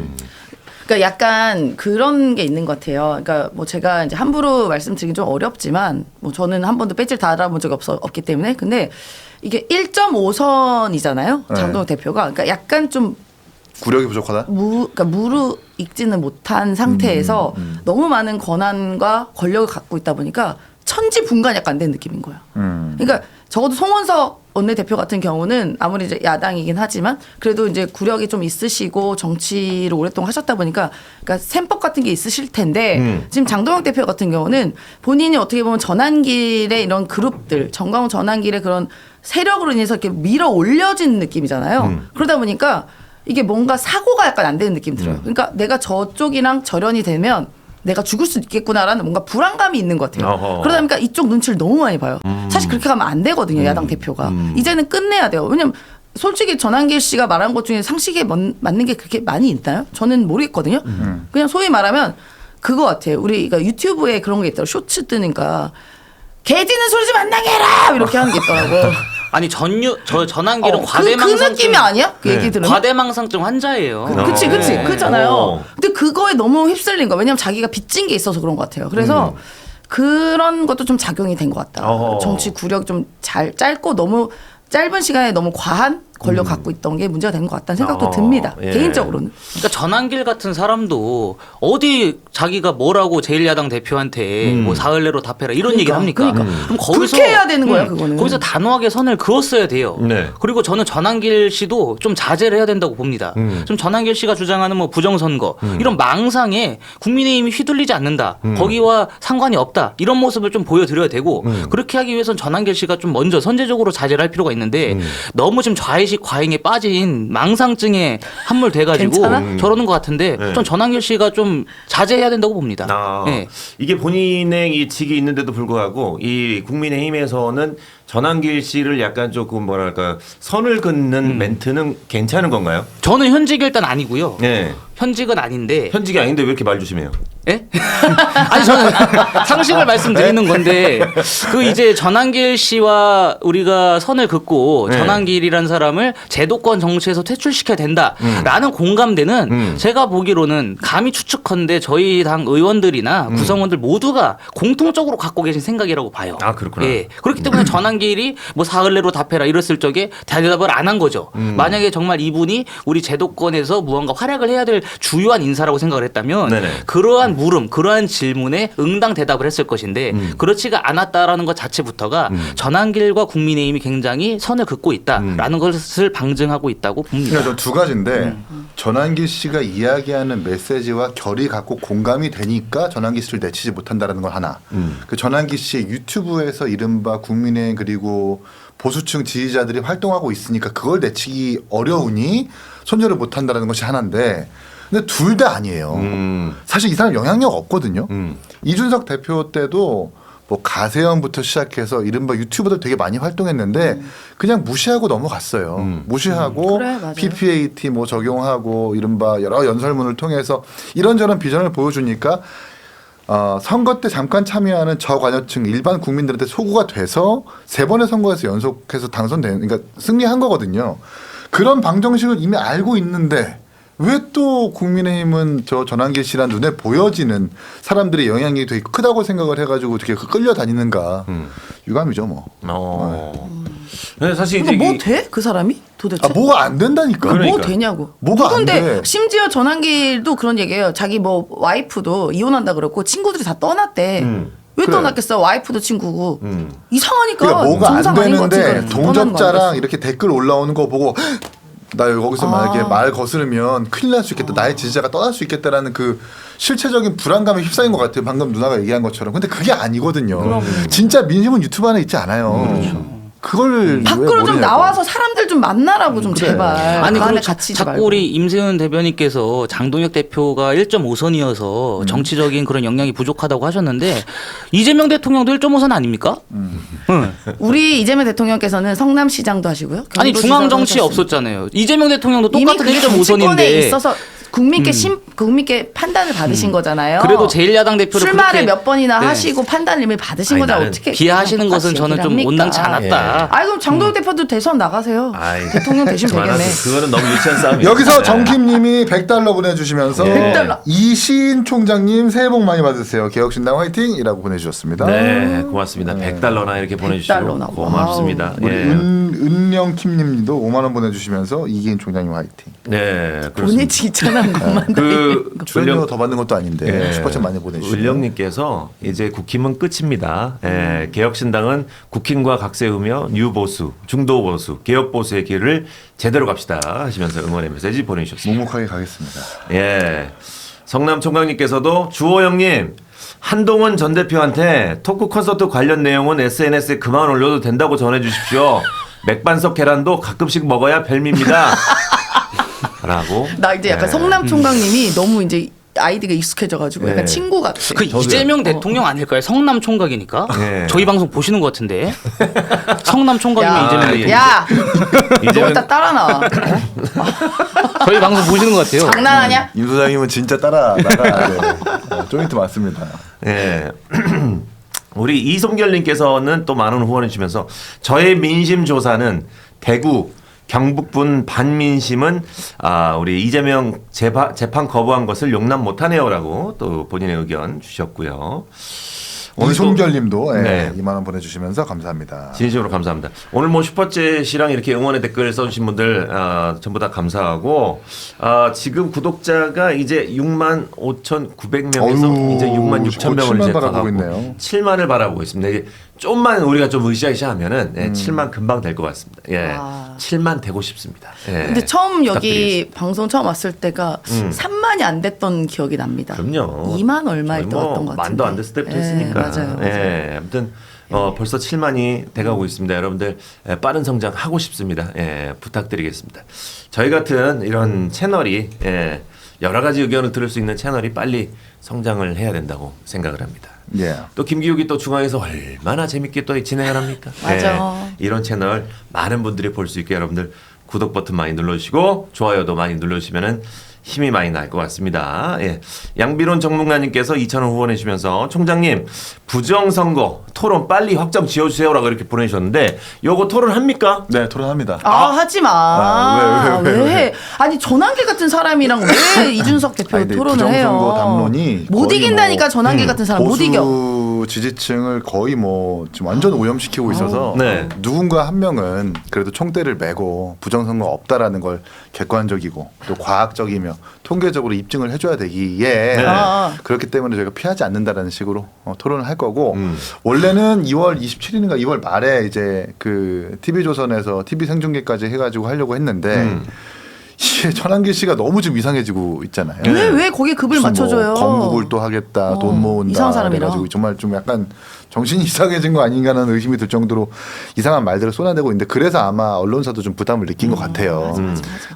그러니까 약간 그런 게 있는 것 같아요. 그러니까 뭐 제가 이제 함부로 말씀드리긴 좀 어렵지만 뭐 저는 한 번도 배지를 달아본 적이 없기 때문에 근데 이게 1.5선이잖아요. 네. 장동혁 대표가 그러니까 약간 좀 구력이 부족하다. 그러니까 무르익지는 못한 상태에서 너무 많은 권한과 권력을 갖고 있다 보니까 천지분간이 약간 안 되는 느낌인 거야. 그러니까 적어도 송원석 원내대표 같은 경우는 아무리 이제 야당이긴 하지만 그래도 이제 구력이 좀 있으시고 정치를 오랫동안 하셨다 보니까 그러니까 셈법 같은 게 있으실 텐데 지금 장동혁 대표 같은 경우는 본인이 어떻게 보면 전환길의 이런 그룹들 정광훈 전환길의 그런 세력으로 인해서 이렇게 밀어 올려진 느낌이잖아요. 그러다 보니까 이게 뭔가 사고가 약간 안 되는 느낌이 들어요. 그러니까 내가 저쪽이랑 절연이 되면 내가 죽을 수 있겠구나라는 뭔가 불안감이 있는 것 같아요. 어허. 그러다 보니까 이쪽 눈치를 너무 많이 봐요. 사실 그렇게 가면 안 되거든요. 야당 대표가. 이제는 끝내야 돼요. 왜냐면 솔직히 전환길 씨가 말한 것 중에 상식에 맞는 게 그렇게 많이 있나요? 저는 모르겠거든요. 그냥 소위 말하면 그거 같아요. 우리가 유튜브에 그런 게 있더라고요. 쇼츠 뜨니까 개짖는 소리 좀 안 나게 해라! 이렇게 하는 게 있더라고요. 아니 전환길은 그 과대망상증 느낌이 아니야? 그 얘기 들으면? 과대망상증 환자예요. 그치 그렇잖아요. 어. 근데 그거에 너무 휩쓸린 거야. 왜냐면 자기가 빚진 게 있어서 그런 것 같아요. 그래서 그런 것도 좀 작용이 된 것 같다. 어허. 정치 구력 좀 짧고 너무 짧은 시간에 너무 과한 권력 갖고 있던 게 문제가 되는 것 같다는 생각도 듭니다. 예. 개인적으로는. 그러니까 전한길 같은 사람도 어디 자기가 뭐라고 제1야당 대표한테 뭐 사흘 내로 답해라 이런 얘기를 합니까? 그럼 거기서 불쾌해야 되는 거야, 그거는. 거기서 단호하게 선을 그었어야 돼요. 네. 그리고 저는 전한길 씨도 좀 자제를 해야 된다고 봅니다. 좀 전한길 씨가 주장하는 뭐 부정선거 이런 망상에 국민의힘이 휘둘리지 않는다. 거기와 상관이 없다. 이런 모습을 좀 보여드려야 되고 그렇게 하기 위해선 전한길 씨가 좀 먼저 선제적으로 자제를 할 필요가 있는데 너무 지금 좌의식 과잉에 빠진 망상증에 함몰돼가지고 저러는 것 같은데 네. 전 전한길 씨가 좀 자제해야 된다고 봅니다. 네. 이게 본인의 이 직이 있는데도 불구하고 이 국민의힘에서는 전한길 씨를 약간 조금 뭐랄까 선을 긋는 멘트는 괜찮은 건가요? 저는 현직 일단 아니고요. 네. 현직은 아닌데 현직이 아닌데 왜 이렇게 말 조심해요? 예? 아니 저는 상식을 말씀드리는 건데 그 이제 전한길 씨와 우리가 선을 긋고 네. 전한길이라는 사람을 제도권 정치에서 퇴출시켜야 된다라는 공감대는 제가 보기로는 감히 추측컨대 저희 당 의원들이나 구성원들 모두가 공통적으로 갖고 계신 생각이라고 봐요. 아, 그렇구나. 예. 그렇기 때문에 전한길이 뭐 사흘 내로 답해라 이랬을 적에 대답을 안 한 거죠. 만약에 정말 이분이 우리 제도권에서 무언가 활약을 해야 될 주요한 인사라고 생각을 했다면 네네. 그러한 물음, 그러한 질문에 응당 대답을 했을 것인데 그렇지가 않았다라는 것 자체부터가 전한길과 국민의힘이 굉장히 선을 긋고 있다라는 것을 방증하고 있다고 봅니다. 그러니까 저 두 가지인데 전한길 씨가 이야기하는 메시지와 결이 갖고 공감이 되니까 전한길 씨를 내치지 못한다라는 건 하나. 그 전한길 씨의 유튜브에서 이른바 국민의힘 그리고 보수층 지지자들이 활동하고 있으니까 그걸 내치기 어려우니 손절을 못한다라는 것이 하나인데 근데 둘 다 아니에요. 사실 이 사람 영향력 없거든요. 이준석 대표 때도 뭐 가세연부터 시작해서 이른바 유튜버들 되게 많이 활동했는데 그냥 무시하고 넘어갔어요. 무시하고 그래, 맞아요. PPAT 뭐 적용하고 이른바 여러 연설문을 통해서 이런저런 비전을 보여주니까 선거 때 잠깐 참여하는 저관여층 일반 국민들한테 소구가 돼서 세 번의 선거에서 연속해서 당선된 그러니까 승리한 거거든요. 그런 방정식을 이미 알고 있는데 왜 또 국민의힘은 저 전한길 씨란 눈에 보여지는 사람들의 영향이 되게 크다고 생각을 해가지고 되게 끌려다니는가 유감이죠 뭐. 네, 사실 이제 그러니까 뭐 이- 돼? 그 사람이? 도대체? 뭐가 안 된다니까. 그러니까. 뭐 되냐고. 뭐가 안 근데 돼. 심지어 전한길도 그런 얘기예요. 자기 뭐 와이프도 이혼한다 그랬고 친구들이 다 떠났대. 왜 그래. 떠났겠어? 와이프도 친구고. 이상하니까. 그러니까 뭐가 안 정상 아닌 것 되는데 같은 거를 떠나는 거 동접자랑 아니겠어? 이렇게 댓글 올라오는 거 보고 나 거기서 만약에 말 거스르면 큰일 날 수 있겠다. 나의 지지자가 떠날 수 있겠다라는 그 실체적인 불안감에 휩싸인 것 같아요. 방금 누나가 얘기한 것처럼. 근데 그게 아니거든요. 진짜 민심은 유튜브 안에 있지 않아요. 그걸 밖으로 왜 좀 모르냐고. 나와서 사람들 좀 만나라고 좀 그래. 제발. 아니 그 안에 그리고 갇히지 자꾸 말고. 우리 임세훈 대변인께서 장동혁 대표가 1.5선이어서 정치적인 그런 역량이 부족하다고 하셨는데 이재명 대통령도 1.5선 아닙니까? 우리 이재명 대통령께서는 성남시장도 하시고요. 아니 경기도지사도 중앙 정치에 하셨습니다. 없었잖아요. 이재명 대통령도 이미 똑같은 그게 정치권에 1.5선인데 있어서 국민께 판단을 받으신 거잖아요. 그래도 제1야당 대표를 출마를 그렇게 몇 번이나 네. 하시고 판단을 이미 받으신 아니, 거잖아요. 나는 어떻게 비하하시는 것은 똑같이 저는 얘기를 좀 합니까? 온당치 않았다. 아이 그럼 장동혁 대표도 대선 나가세요. 아이, 대통령 되시면 되겠네. 그만하세요. 그거는 너무 유치한 싸움이에요. 여기서 정킴님이 100달러 보내주시면서 예. 100달러. 이시인 총장님 새해 복 많이 받으세요. 개혁신당 화이팅이라고 보내주셨습니다. 네, 고맙습니다. 100달러나 이렇게 보내주시고 100달러나. 고맙습니다. 우리 예. 은영킴님도 5만 원 보내주시면서 이기인 총장님 화이팅. 네, 그렇습니다. 보내지 있잖아. 그만. 그 출연료 더 받는 것도 아닌데 예. 슈퍼챗 많이 보내주시고. 을령님께서 이제 국힘은 끝입니다. 예, 개혁신당은 국힘과 각세우며 뉴보수, 중도보수, 개혁보수의 길을 제대로 갑시다 하시면서 응원의 메시지 보내주셨습니다. 묵묵하게 가겠습니다. 예, 성남 총각님께서도 주호영님 한동훈 전 대표한테 토크 콘서트 관련 내용은 SNS에 그만 올려도 된다고 전해주십시오. 맥반석 계란도 가끔씩 먹어야 별미입니다. 라고. 나 이제 약간 예. 성남 총각님이 너무 이제 아이디가 익숙해져가지고 네. 약간 친구 같아. 그 이재명 대통령 아닐까요? 성남 총각이니까. 네. 저희 방송 보시는 것 같은데. 성남 총각이면 이재명 야, 대통령. 야, 너 이재명 이따 따라 나와. 저희 방송 보시는 것 같아요. 장난하냐? 임 소장님은 진짜 따라 나가야 돼. 조인트 맞습니다. 예. 우리 이송결님께서는 또 많은 후원을 주시면서 저의 민심 조사는 대구 경북분 반민심은 우리 이재명 재판 거부한 것을 용납 못하네요라고 또 본인의 의견 주셨고요. 이송결님도 네. 2만 원 보내주시면서 감사합니다. 진심으로 감사합니다. 오늘 뭐 슈퍼챗이랑 이렇게 응원의 댓글 써주신 분들 전부 다 감사하고 지금 구독자가 이제 65,900명에서 이제 66,000명을 이제 가고 있네요. 7만을 바라보고 있습니다. 이제 좀만 우리가 좀 으쌰으쌰하면은 7만 금방 될 것 같습니다. 예, 7만 되고 싶습니다. 예, 근데 처음 여기 부탁드리겠습니다. 방송 처음 왔을 때가 3만이 안 됐던 기억이 납니다. 그럼요. 2만 얼마일 때 거의 왔던 것 같은데. 만도 안 됐을 때부터 했으니까. 맞아요. 예, 아무튼 벌써 7만이 돼가고 있습니다. 여러분들 빠른 성장 하고 싶습니다. 예, 부탁드리겠습니다. 저희 같은 이런 채널이 여러 가지 의견을 들을 수 있는 채널이 빨리 성장을 해야 된다고 생각을 합니다. 예. 또 김기욱이 또 중앙에서 얼마나 재밌게 또 진행을 합니까? 맞아. 이런 채널 많은 분들이 볼 수 있게 여러분들 구독 버튼 많이 눌러주시고 좋아요도 많이 눌러주시면은 힘이 많이 날 것 같습니다. 예. 양비론 전문가님께서 2,000원 후원해 주시면서 총장님 부정선거 토론 빨리 확정 지어주세요라고 이렇게 보내주셨는데 요거 토론합니까? 네, 토론합니다. 하지 마. 왜? 왜 해? 아니 전환길 같은 사람이랑 왜 이준석 대표 아니, 근데 토론을 해요? 부정선거 담론이 못 거의 이긴다니까 뭐, 전환길 같은 사람 못 이겨. 보수 지지층을 거의 뭐 지금 완전 오염시키고 있어서 네. 누군가 한 명은 그래도 총대를 메고 부정선거 없다라는 걸 객관적이고 또 과학적이며 통계적으로 입증을 해줘야 되기에 네. 그렇기 때문에 저희가 피하지 않는다라는 식으로 토론을 할 거고 원래는 2월 27일인가 2월 말에 이제 그 TV조선에서 TV 생중계까지 해가지고 하려고 했는데 이게 전환길 씨가 너무 좀 이상해지고 있잖아요. 왜 거기에 급을 무슨 맞춰줘요? 뭐 건국을 또 하겠다, 돈 모은다. 이상한 사람이라. 그래가지고 정말 좀 약간 정신이 이상해진 거 아닌가라는 의심이 들 정도로 이상한 말들을 쏟아내고 있는데 그래서 아마 언론사도 좀 부담을 느낀 것 같아요.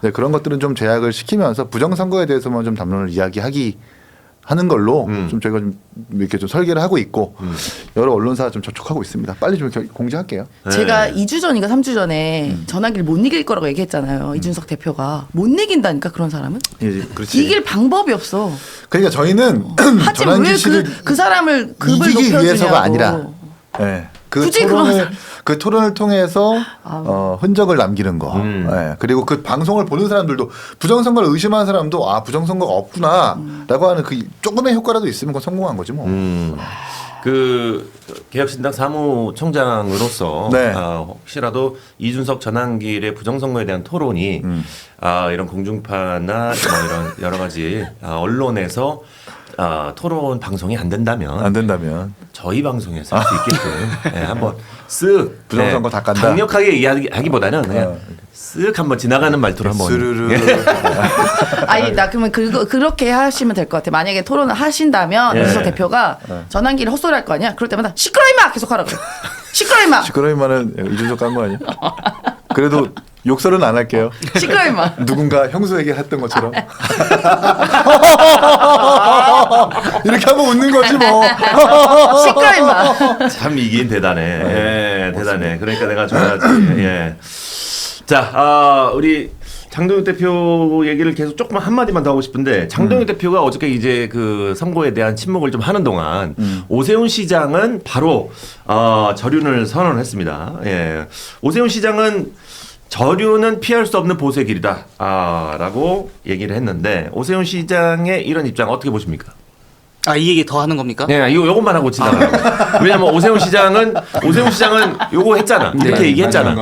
네, 그런 것들은 좀 제약을 시키면서 부정선거에 대해서만 좀 담론을 이야기하기 하는 걸로 좀 저희가 좀 이렇게 좀 설계를 하고 있고 여러 언론사 좀 접촉하고 있습니다. 빨리 좀 공지할게요. 제가 2주 전인가 3주 전에 전환길 못 이길 거라고 얘기했잖아요. 이준석 대표가 못 이긴다니까 그런 사람은 예, 그렇지. 이길 방법이 없어. 그러니까 저희는 하지만 전환길 왜 씨를 그 사람을 급을 이기기 높여주냐고. 위해서가 아니라 네. 굳이 그런 그 토론을 통해서 흔적을 남기는 거. 네. 그리고 그 방송을 보는 사람들도 부정선거를 의심하는 사람도 부정선거가 없구나라고 하는 그 조금의 효과라도 있으면 그건 성공한 거지 뭐. 그 개혁신당 사무총장으로서 네. 혹시라도 이준석 전환길의 부정선거에 대한 토론이 이런 공중파나 뭐 이런 여러 가지 언론에서 토론 방송이 안 된다면 저희 방송에서 할 수 있게끔 한번 쓱 부정선거 다 깐다. 강력하게 이야기하기보다는 그냥 쓱 한번 지나가는 말투로 한번 스르르. 아니 나 그러면 그렇게 하시면 될 것 같아. 만약에 토론을 하신다면 이준석 대표가 전환기를 헛소리 할 거 아니야. 그럴 때마다 시끄러 임마 계속 하라 그래. 시끄러 임마. 시끄러이면은 이준석 깐 거 아니야? 그래도 욕설은 안 할게요. 시끄러 임마. 누군가 형수에게 했던 것처럼 이렇게 하면 웃는 거지 뭐. 시끄러 임마. 참 이긴 대단해. 대단해. 그러니까 내가 좋아하지. 예. 자, 우리 장동혁 대표 얘기를 계속 조금만 한마디만 더 하고 싶은데 장동혁 대표가 어저께 이제 그 선거에 대한 침묵을 좀 하는 동안 오세훈 시장은 바로 저륜을 선언했습니다. 예. 오세훈 시장은 저륜은 피할 수 없는 보수의 길이다. 라고 얘기를 했는데 오세훈 시장의 이런 입장 어떻게 보십니까? 이 얘기 더 하는 겁니까? 네, 요것만 하고 지나가요. 왜냐면 오세훈 시장은 요거 했잖아. 이렇게 얘기했잖아.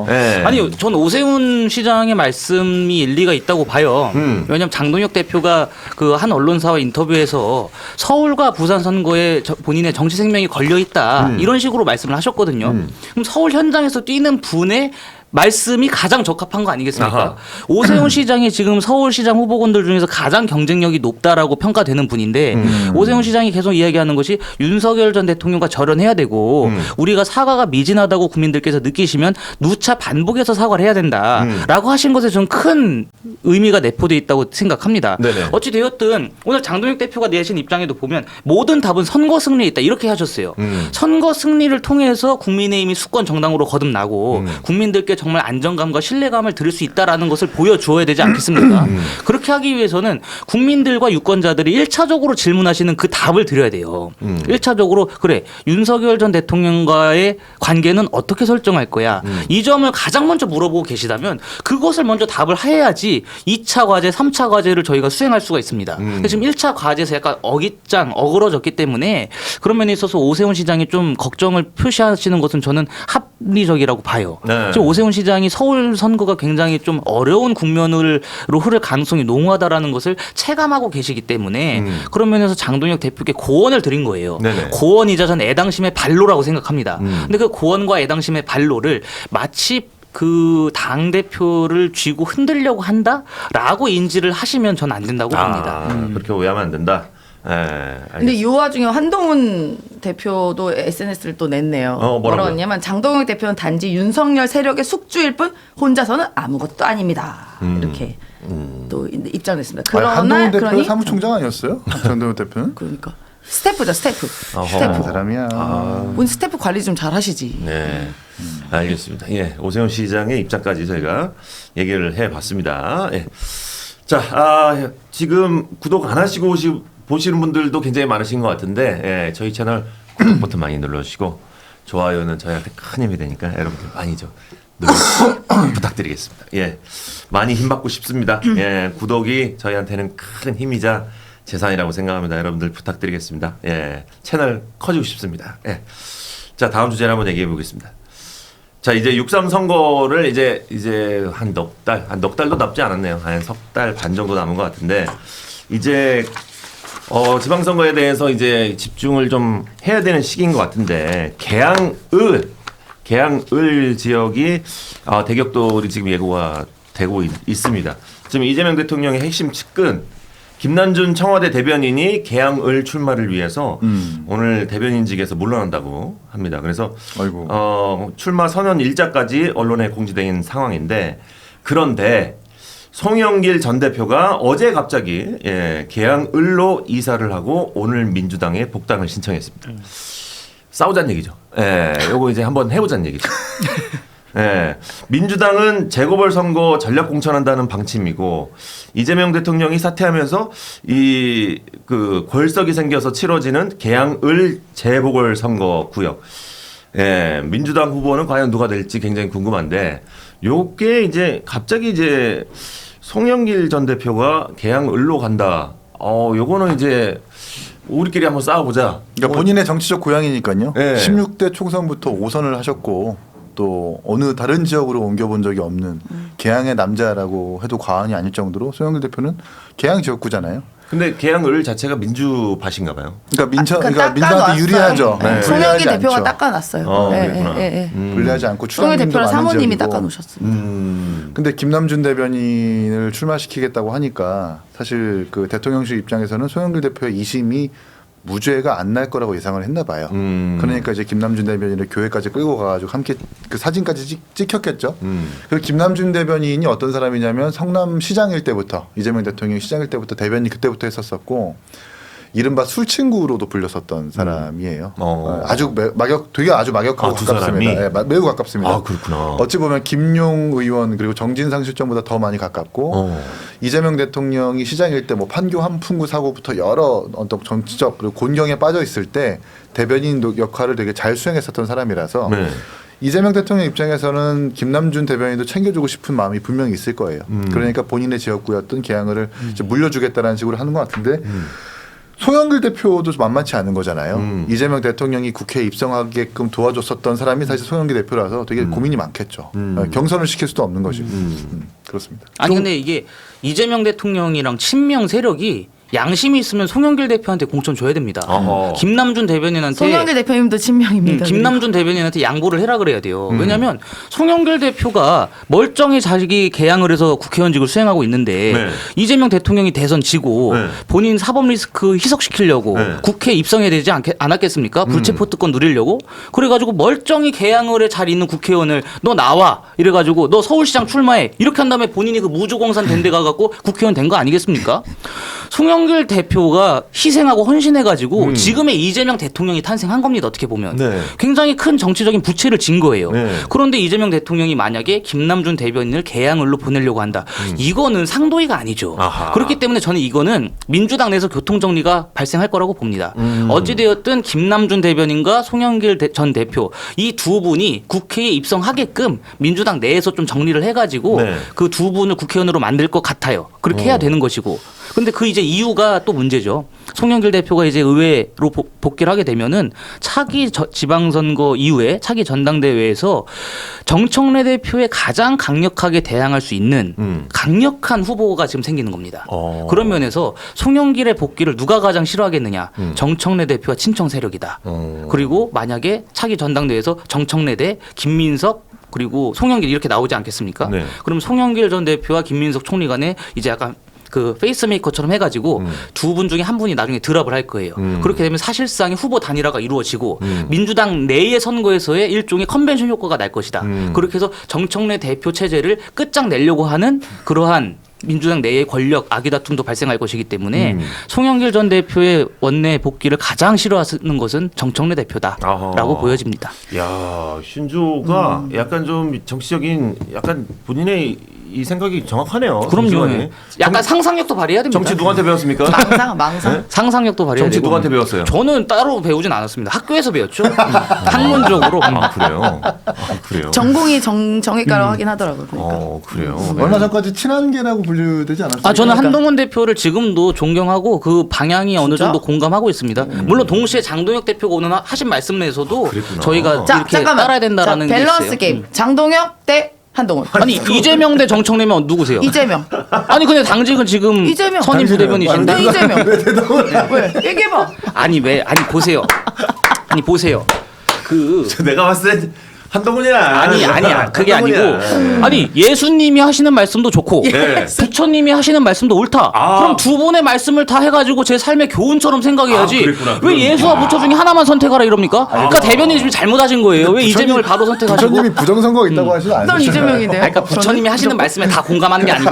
네. 아니, 전 오세훈 시장의 말씀이 일리가 있다고 봐요. 왜냐하면 장동혁 대표가 그 한 언론사와 인터뷰에서 서울과 부산 선거에 본인의 정치 생명이 걸려 있다 이런 식으로 말씀을 하셨거든요. 그럼 서울 현장에서 뛰는 분의 말씀이 가장 적합한 거 아니겠습니까? 아하. 오세훈 시장이 지금 서울시장 후보군들 중에서 가장 경쟁력이 높다라고 평가되는 분인데 오세훈 시장이 계속 이야기하는 것이 윤석열 전 대통령과 절연해야 되고 우리가 사과가 미진하다고 국민들께서 느끼시면 누차 반복해서 사과를 해야 된다라고 하신 것에 저는 큰 의미가 내포되어 있다고 생각합니다. 네네. 어찌 되었든 오늘 장동혁 대표가 내신 입장에도 보면 모든 답은 선거 승리에 있다 이렇게 하셨어요. 선거 승리를 통해서 국민의힘이 수권 정당으로 거듭나고 국민들께 국민들께 정말 안정감과 신뢰감을 드릴 수 있다라는 것을 보여주어야 되지 않겠습니까? 그렇게 하기 위해서는 국민들과 유권자들이 1차적으로 질문하시는 그 답을 드려야 돼요. 1차적으로 그래 윤석열 전 대통령과의 관계는 어떻게 설정할 거야? 이 점을 가장 먼저 물어보고 계시다면 그것을 먼저 답을 해야지 2차 과제, 3차 과제를 저희가 수행할 수가 있습니다. 근데 지금 1차 과제에서 약간 어그러졌기 때문에 그런 면에 있어서 오세훈 시장이 좀 걱정을 표시하시는 것은 저는 합리적이라고 봐요. 네. 지금 오세훈 시장이 서울 선거가 굉장히 좀 어려운 국면으로 흐를 가능성이 농후하다라는 것을 체감하고 계시기 때문에 그런 면에서 장동혁 대표께 고언을 드린 거예요. 네네. 고언이자 전 애당심의 발로라고 생각합니다. 근데 그 고언과 애당심의 발로를 마치 그 당대표를 쥐고 흔들려고 한다라고 인지를 하시면 전 안 된다고 봅니다. 그렇게 오해하면 안 된다. 근데 이 와중에 한동훈 대표도 SNS를 또 냈네요. 뭐라고요? 했냐면 장동혁 대표는 단지 윤석열 세력의 숙주일 뿐 혼자서는 아무것도 아닙니다. 이렇게 또 입장을 냈습니다. 그러나 한동훈 대표 그러니 사무총장 아니었어요? 장동훈 대표는? 그러니까 스태프죠, 스태프. 어허. 스태프. 그 사람이야. 본 스태프 관리 좀 잘하시지. 네, 알겠습니다. 예, 오세훈 시장의 입장까지 저희가 얘기를 해봤습니다. 예. 자, 지금 구독 안 하시고 보시는 분들도 굉장히 많으신 것 같은데, 예, 저희 채널 구독 버튼 많이 눌러주시고 좋아요는 저희한테 큰 힘이 되니까 여러분들 많이 좀 눌러주시고 부탁드리겠습니다. 예, 많이 힘받고 싶습니다. 예, 구독이 저희한테는 큰 힘이자 재산이라고 생각합니다. 여러분들 부탁드리겠습니다. 예, 채널 커지고 싶습니다. 예. 자, 다음 주제를 한번 얘기해 보겠습니다. 자, 이제 6.3 선거를 이제 한 넉 달도 남지 않았네요. 한 석 달 반 정도 남은 것 같은데 이제 지방선거에 대해서 이제 집중을 좀 해야 되는 시기인 것 같은데 계양을 지역이 대격돌이 지금 예고가 되고 있습니다. 지금 이재명 대통령의 핵심 측근 김남준 청와대 대변인이 계양을 출마를 위해서 오늘 대변인직에서 물러난다고 합니다. 그래서 아이고. 출마 선언 일자까지 언론에 공지된 상황인데 그런데 송영길 전 대표가 어제 갑자기 계양을로 이사를 하고 오늘 민주당에 복당을 신청했습니다. 싸우자는 얘기죠. 요거 이제 한번 해보자는 얘기죠. 민주당은 재보궐선거 전략 공천한다는 방침이고 이재명 대통령이 사퇴하면서 그 골석이 생겨서 치러지는 계양을 재보궐선거 구역. 민주당 후보는 과연 누가 될지 굉장히 궁금한데 요게 이제 갑자기 이제 송영길 전 대표가 계양을로 간다. 요거는 이제 우리끼리 한번 싸워보자. 그러니까 본인의 정치적 고향이니까요. 네. 16대 총선부터 5선을 하셨고 또 어느 다른 지역으로 옮겨본 적이 없는 계양의 남자라고 해도 과언이 아닐 정도로 송영길 대표는 계양 지역구잖아요. 근데 계양을 자체가 민주밭인가 봐요. 그러니까 닦아놨어요. 민주한테 유리하죠. 네. 불리하지 송영길 대표가 않죠. 닦아놨어요. 그랬구나. 불리하지 않고 송영길 추장님도 대표랑 많은 사모님이 지역이고. 닦아놓으셨습니다. 근데 김남준 대변인을 출마시키겠다고 하니까 사실 그 대통령실 입장에서는 송영길 대표의 2심이 무죄가 안 날 거라고 예상을 했나 봐요. 그러니까 이제 김남준 대변인을 교회까지 끌고 가가지고 함께 그 사진까지 찍혔겠죠. 그리고 김남준 대변인이 어떤 사람이냐면 성남시장일 때부터 이재명 대통령이 시장일 때부터 대변인 그때부터 했었었고 이른바 술친구로도 불렸었던 사람이에요. 되게 아주 막역하고 두 가깝습니다. 사람이? 매우 가깝습니다. 그렇구나. 어찌 보면 김용 의원 그리고 정진상 실장보다 더 많이 가깝고 이재명 대통령이 시장일 때 뭐 판교 한풍구 사고부터 여러 어떤 정치적 그리고 곤경에 빠져 있을 때 대변인 역할을 되게 잘 수행했었던 사람이라서 네. 이재명 대통령 입장에서는 김남준 대변인도 챙겨주고 싶은 마음이 분명히 있을 거예요. 그러니까 본인의 지역구였던 계양을 이제 물려주겠다라는 식으로 하는 것 같은데 송영길 대표도 만만치 않은 거잖아요. 이재명 대통령이 국회에 입성하게끔 도와줬었던 사람이 사실 송영길 대표라서 되게 고민이 많겠죠. 경선을 시킬 수도 없는 것이고 그렇습니다. 아니 근데 이게 이재명 대통령이랑 친명 세력이 양심이 있으면 송영길 대표한테 공천 줘야 됩니다. 김남준 대변인한테 송영길 대표님도 친명입니다. 김남준 대변인한테 양보를 해라 그래야 돼요. 왜냐하면 송영길 대표가 멀쩡히 자기 계양을 해서 국회의원직을 수행하고 있는데 네. 이재명 대통령이 대선 지고 네. 본인 사법 리스크 희석시키려고 네. 국회에 입성해야 되지 않았겠습니까? 불체포 특권 누리려고 그래가지고 멀쩡히 계양을 해 잘 있는 국회의원을 너 나와 이래가지고 너 서울시장 출마해 이렇게 한 다음에 본인이 그 무주공산 된 데 가갖고 국회의원 된 거 아니겠습니까? 송영길 대표가 희생하고 헌신해가지고 지금의 이재명 대통령이 탄생한 겁니다. 어떻게 보면 네. 굉장히 큰 정치적인 부채를 진 거예요. 네. 그런데 이재명 대통령이 만약에 김남준 대변인을 개항을로 보내려고 한다. 이거는 상도의가 아니죠. 아하. 그렇기 때문에 저는 이거는 민주당 내에서 교통정리가 발생할 거라고 봅니다. 어찌되었든 김남준 대변인과 송영길 전 대표 이 두 분이 국회에 입성하게끔 민주당 내에서 좀 정리를 해가지고 네. 그 두 분을 국회의원으로 만들 것 같아요. 그렇게 해야 되는 것이고. 근데 그 이제 이유가 또 문제죠. 송영길 대표가 이제 의회로 복귀를 하게 되면은 차기 지방선거 이후에 차기 전당대회에서 정청래 대표에 가장 강력하게 대항할 수 있는 강력한 후보가 지금 생기는 겁니다. 그런 면에서 송영길의 복귀를 누가 가장 싫어하겠느냐. 정청래 대표와 친청 세력이다. 그리고 만약에 차기 전당대회에서 정청래 대 김민석 그리고 송영길 이렇게 나오지 않겠습니까? 네. 그럼 송영길 전 대표와 김민석 총리 간에 이제 약간 그 페이스메이커처럼 해가지고 두 분 중에 한 분이 나중에 드랍을 할 거예요. 그렇게 되면 사실상의 후보 단일화가 이루어지고 민주당 내의 선거에서의 일종의 컨벤션 효과가 날 것이다. 그렇게 해서 정청래 대표 체제를 끝장내려고 하는 그러한 민주당 내의 권력 아기다툼도 발생할 것이기 때문에 송영길 전 대표의 원내 복귀를 가장 싫어하는 것은 정청래 대표다라고 아하. 보여집니다. 야, 신조가 약간 좀 정치적인 약간 본인의 이 생각이 정확하네요. 그럼요. 정치관이. 약간 상상력도 발휘해야 됩니다. 정치 누구한테 배웠습니까? 망상. 상상력도 발휘해야 정치 되고. 누구한테 배웠어요? 저는 따로 배우진 않았습니다. 학교에서 배웠죠. 학문적으로. 아, 그래요? 아, 그래요? 전공이 정외과라고 하긴 하더라고요. 그러니까. 그래요. 얼마 전까지 친한계라고 분류되지 않았어요? 아, 저는 그러니까. 한동훈 대표를 지금도 존경하고 그 방향이 어느 진짜? 정도 공감하고 있습니다. 물론 동시에 장동혁 대표가 오늘 하신 말씀 내에서도 그랬구나. 저희가 자, 이렇게 잠깐만. 따라야 된다라는 자, 게 밸런스 있어요. 게임. 장동혁 대 한동훈. 아니 이재명 대 정청래면 누구세요? 이재명. 아니 근데 당직은 지금 이재명. 선임 부대변이신데. 나 이재명. 왜? 얘기해봐. 아니 보세요. 아니 보세요. 그 내가 봤을 때 한동훈이야. 아니야 그게 한동훈이야. 아니고 아니 예수님이 하시는 말씀도 좋고 네. 부처님이 하시는 말씀도 옳다. 아. 그럼 두 분의 말씀을 다 해가지고 제 삶의 교훈처럼 생각해야지. 아, 그랬구나. 왜 그럼. 예수와 부처 중에 하나만 선택하라 이럽니까? 그러니까 대변인이 지금 잘못하신 거예요. 왜 이재명을 바로 선택하시고? 부처님이 부정선거가 있다고 하시는 안 난 되시나요? 이재명인데요. 그러니까 부처님이 하시는 말씀에 다 공감하는 게 아니고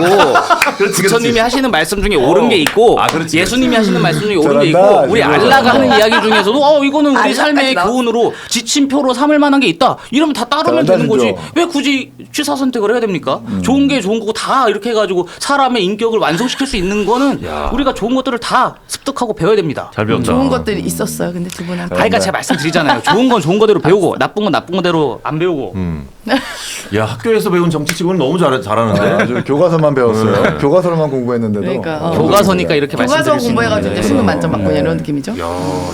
그렇지. 부처님이 하시는 말씀 중에 옳은 게 있고 아, 그렇지. 예수님이 하시는 말씀 중에 옳은 게 잘한다. 있고 우리 잘한다. 알라가 하는 이야기 중에서도 이거는 우리 알라까지 삶의 나왔어. 교훈으로 지침표로 삼을 만한 게 있다. 이러면 다 따르면 잘한다, 되는 거지. 진짜. 왜 굳이 취사 선택을 해야 됩니까? 좋은 게 좋은 거고 다 이렇게 해가지고 사람의 인격을 완성시킬 수 있는 거는 야. 우리가 좋은 것들을 다 습득하고 배워야 됩니다. 잘 배웠다. 좋은 것들이 있었어요. 근데 두 분한테. 그러니까 제가 말씀드리잖아요. 좋은 건 좋은 거대로 배우고 나쁜 건 나쁜 거대로 안 배우고. 야, 학교에서 배운 정치치고는 너무 잘하는데. 아주 교과서만 배웠어요. 네. 교과서로만 공부했는데도. 그러니까. 교과서니까 이렇게 교과서 말씀드릴 수 공부해가지고 있는데. 이제 수능 만점 받고 이런 느낌이죠. 야,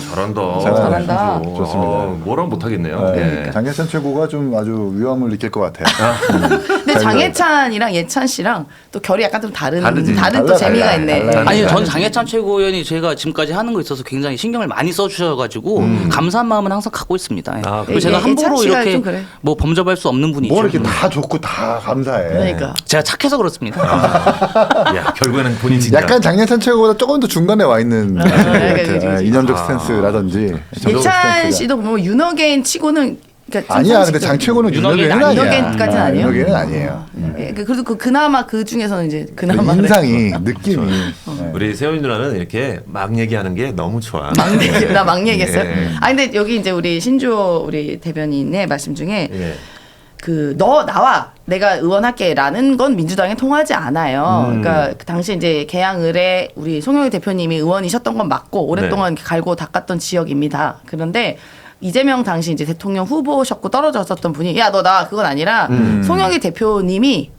잘한다. 잘한다. 신조. 좋습니다. 뭐랑 못하겠네요. 네. 예. 장혜찬 최고가 좀 아주 위험을 느낄 것 같아요. 근데 장혜찬이랑 예찬 씨랑 또 결이 약간 좀 다르지. 다른 또 달라, 재미가 달라, 있네. 달라. 아니 전 장혜찬 최고위원이 제가 지금까지 하는 거 있어서 굉장히 신경을 많이 써주셔가지고 감사한 마음은 항상 갖고 있습니다. 예. 아, 그리고 제가 예찬 함부로 씨가 이렇게 좀 그래. 뭐 범접할 수 없는 분이죠. 뭐 이렇게 다 좋고 다 감사해. 그러니까. 제가 착해서 그렇습니다. 야, 결국에는 본인 진짜. 약간 장례찬 최고보다 조금 더 중간에 와 있는 것 같아요. 그치. 이념적 스탠스라든지. 정적 예찬 스탠스가. 씨도 보면 윤어게인 치고는 그러니까 좀 아니야. 근데 상식적인- 장 최고는 윤호계는 윤호계는 아니야. 윤호계까지는 아니에요? 윤호계는 아니에요. 예, 그래도 그나마 그 중에서는 이제 그 그나마 인상이 느낌이. 네. 우리 세훈이 누나는 이렇게 막 얘기하는 게 너무 좋아. 나막 얘기했어요. 예. 아 근데 여기 이제 우리 신주호 우리 대변인의 말씀 중에 예. 그 너 나와 내가 의원할게라는 건 민주당에 통하지 않아요. 그러니까 그 당시 이제 개항을에 우리 송영길 대표님이 의원이셨던 건 맞고 오랫동안 갈고 닦았던 지역입니다. 그런데 이재명 당시 이제 대통령 후보셨고 떨어졌었던 분이 야 너 나 그건 아니라 송영길 대표님이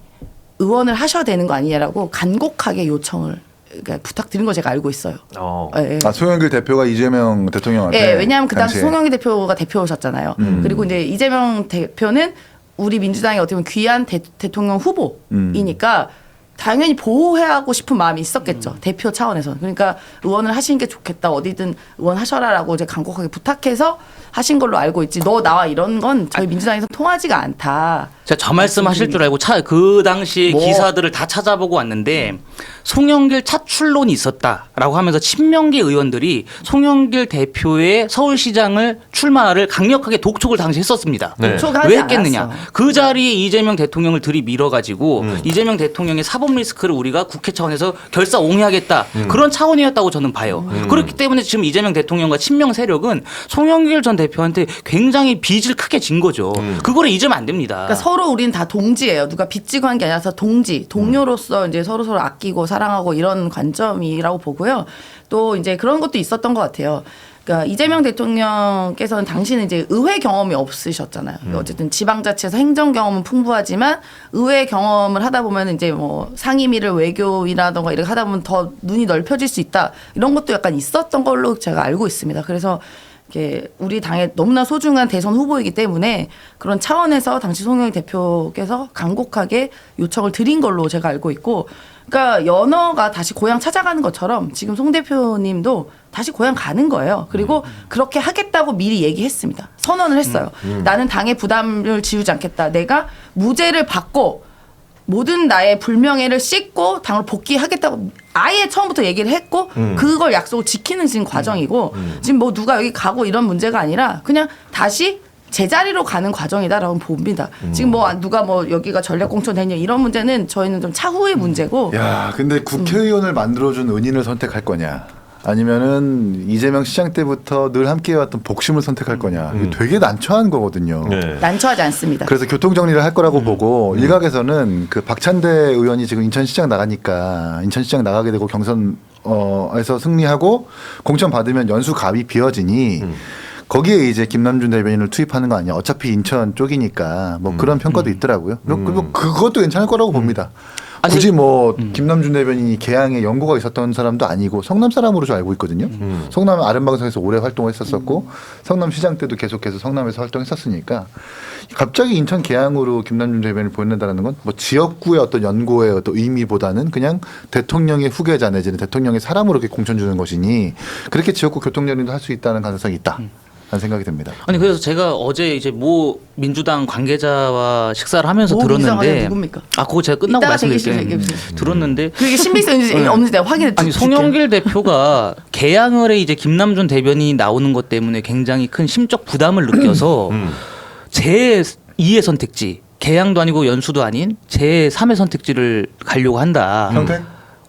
의원을 하셔야 되는 거 아니냐라고 간곡하게 요청을 그러니까 부탁드린 거 제가 알고 있어요. 예, 예. 아, 송영길 대표가 이재명 대통령한테. 예, 왜냐하면 그 당시 당시에. 송영길 대표가 대표셨잖아요. 그리고 이제 이재명 대표는 우리 민주당의 어떻게 보면 귀한 대통령 후보이니까 당연히 보호하고 싶은 마음이 있었겠죠. 대표 차원에서. 그러니까 의원을 하시는 게 좋겠다. 어디든 의원하셔라라고 이제 간곡하게 부탁해서 하신 걸로 알고 있지. 너 나와 이런 건 저희 민주당에서 통하지가 않다. 제가 저 말씀하실 줄 알고 그 당시 뭐. 기사들을 다 찾아보고 왔는데 송영길 차출론이 있었다라고 하면서 친명계 의원들이 송영길 대표의 서울시장을 출마를 강력하게 독촉을 당시 했었습니다. 네. 독촉하지 왜 했겠느냐? 않았어. 그 자리에 이재명 대통령을 들이밀어가지고 이재명 대통령의 사법 리스크를 우리가 국회 차원에서 결사옹위하겠다 그런 차원이었다고 저는 봐요. 그렇기 때문에 지금 이재명 대통령과 친명 세력은 송영길 전 대표한테 굉장히 빚을 크게 진 거죠. 그거를 잊으면 안 됩니다. 그러니까 서로 우린 다 동지예요. 누가 빚지고 한 게 아니라서 동지, 동료로서 이제 서로 아끼고 사랑하고 이런 관점이라고 보고요. 또 이제 그런 것도 있었던 것 같아요. 그러니까 이재명 대통령께서는 당시는 이제 의회 경험이 없으셨잖아요. 어쨌든 지방자치에서 행정 경험은 풍부하지만 의회 경험을 하다 보면 이제 뭐 상임위를 외교위라던가 이렇게 하다 보면 더 눈이 넓혀질 수 있다. 이런 것도 약간 있었던 걸로 제가 알고 있습니다. 그래서 이게 우리 당의 너무나 소중한 대선 후보이기 때문에 그런 차원에서 당시 송영길 대표께서 간곡하게 요청을 드린 걸로 제가 알고 있고, 그러니까 연어가 다시 고향 찾아가는 것처럼 지금 송 대표님도 다시 고향 가는 거예요. 그리고 그렇게 하겠다고 미리 얘기했습니다. 선언을 했어요. 나는 당의 부담을 지우지 않겠다. 내가 무죄를 받고 모든 나의 불명예를 씻고 당을 복귀하겠다고 아예 처음부터 얘기를 했고 그걸 약속을 지키는 지금 과정이고 지금 뭐 누가 여기 가고 이런 문제가 아니라 그냥 다시 제자리로 가는 과정이다라고 봅니다. 지금 뭐 누가 뭐 여기가 전략공천 되냐 이런 문제는 저희는 좀 차후의 문제고. 야, 근데 국회의원을 만들어준 은인을 선택할 거냐? 아니면은 이재명 시장 때부터 늘 함께해왔던 복심을 선택할 거냐? 이게 되게 난처한 거거든요. 네. 난처하지 않습니다. 그래서 교통 정리를 할 거라고 보고 일각에서는 그 박찬대 의원이 지금 인천시장 나가니까 인천시장 나가게 되고 경선에서 승리하고 공천 받으면 연수 갑이 비어지니 거기에 이제 김남준 대변인을 투입하는 거 아니야? 어차피 인천 쪽이니까 뭐 그런 평가도 있더라고요. 그리고 그것도 괜찮을 거라고 봅니다. 아니, 굳이 뭐 김남준 대변인이 개항에 연고가 있었던 사람도 아니고 성남 사람으로 저 알고 있거든요. 성남 아름방송에서 오래 활동했었었고 성남시장 때도 계속해서 성남에서 활동했었으니까 갑자기 인천 개항으로 김남준 대변인을 보낸다는 건 뭐 지역구의 어떤 연고의 어떤 의미보다는 그냥 대통령의 후계자 내지는 대통령의 사람으로 이렇게 공천 주는 것이니 그렇게 지역구 교통 연인도 할 수 있다는 가능성이 있다. 라는 생각이 듭니다. 아니 그래서 제가 어제 이제 모 민주당 관계자와 식사를 하면서 모 민주당 들었는데 관계자 누굽니까? 아 그거 제가 끝나고 이따가 말씀드릴게요. 얘기해주세요. 들었는데 그게 신빙성인지 없는지 내가 확인해 아니 드릴게요. 송영길 대표가 개항을에 이제 김남준 대변인이 나오는 것 때문에 굉장히 큰 심적 부담을 느껴서 제 2의 선택지 개항도 아니고 연수도 아닌 제 3의 선택지를 가려고 한다. 평택?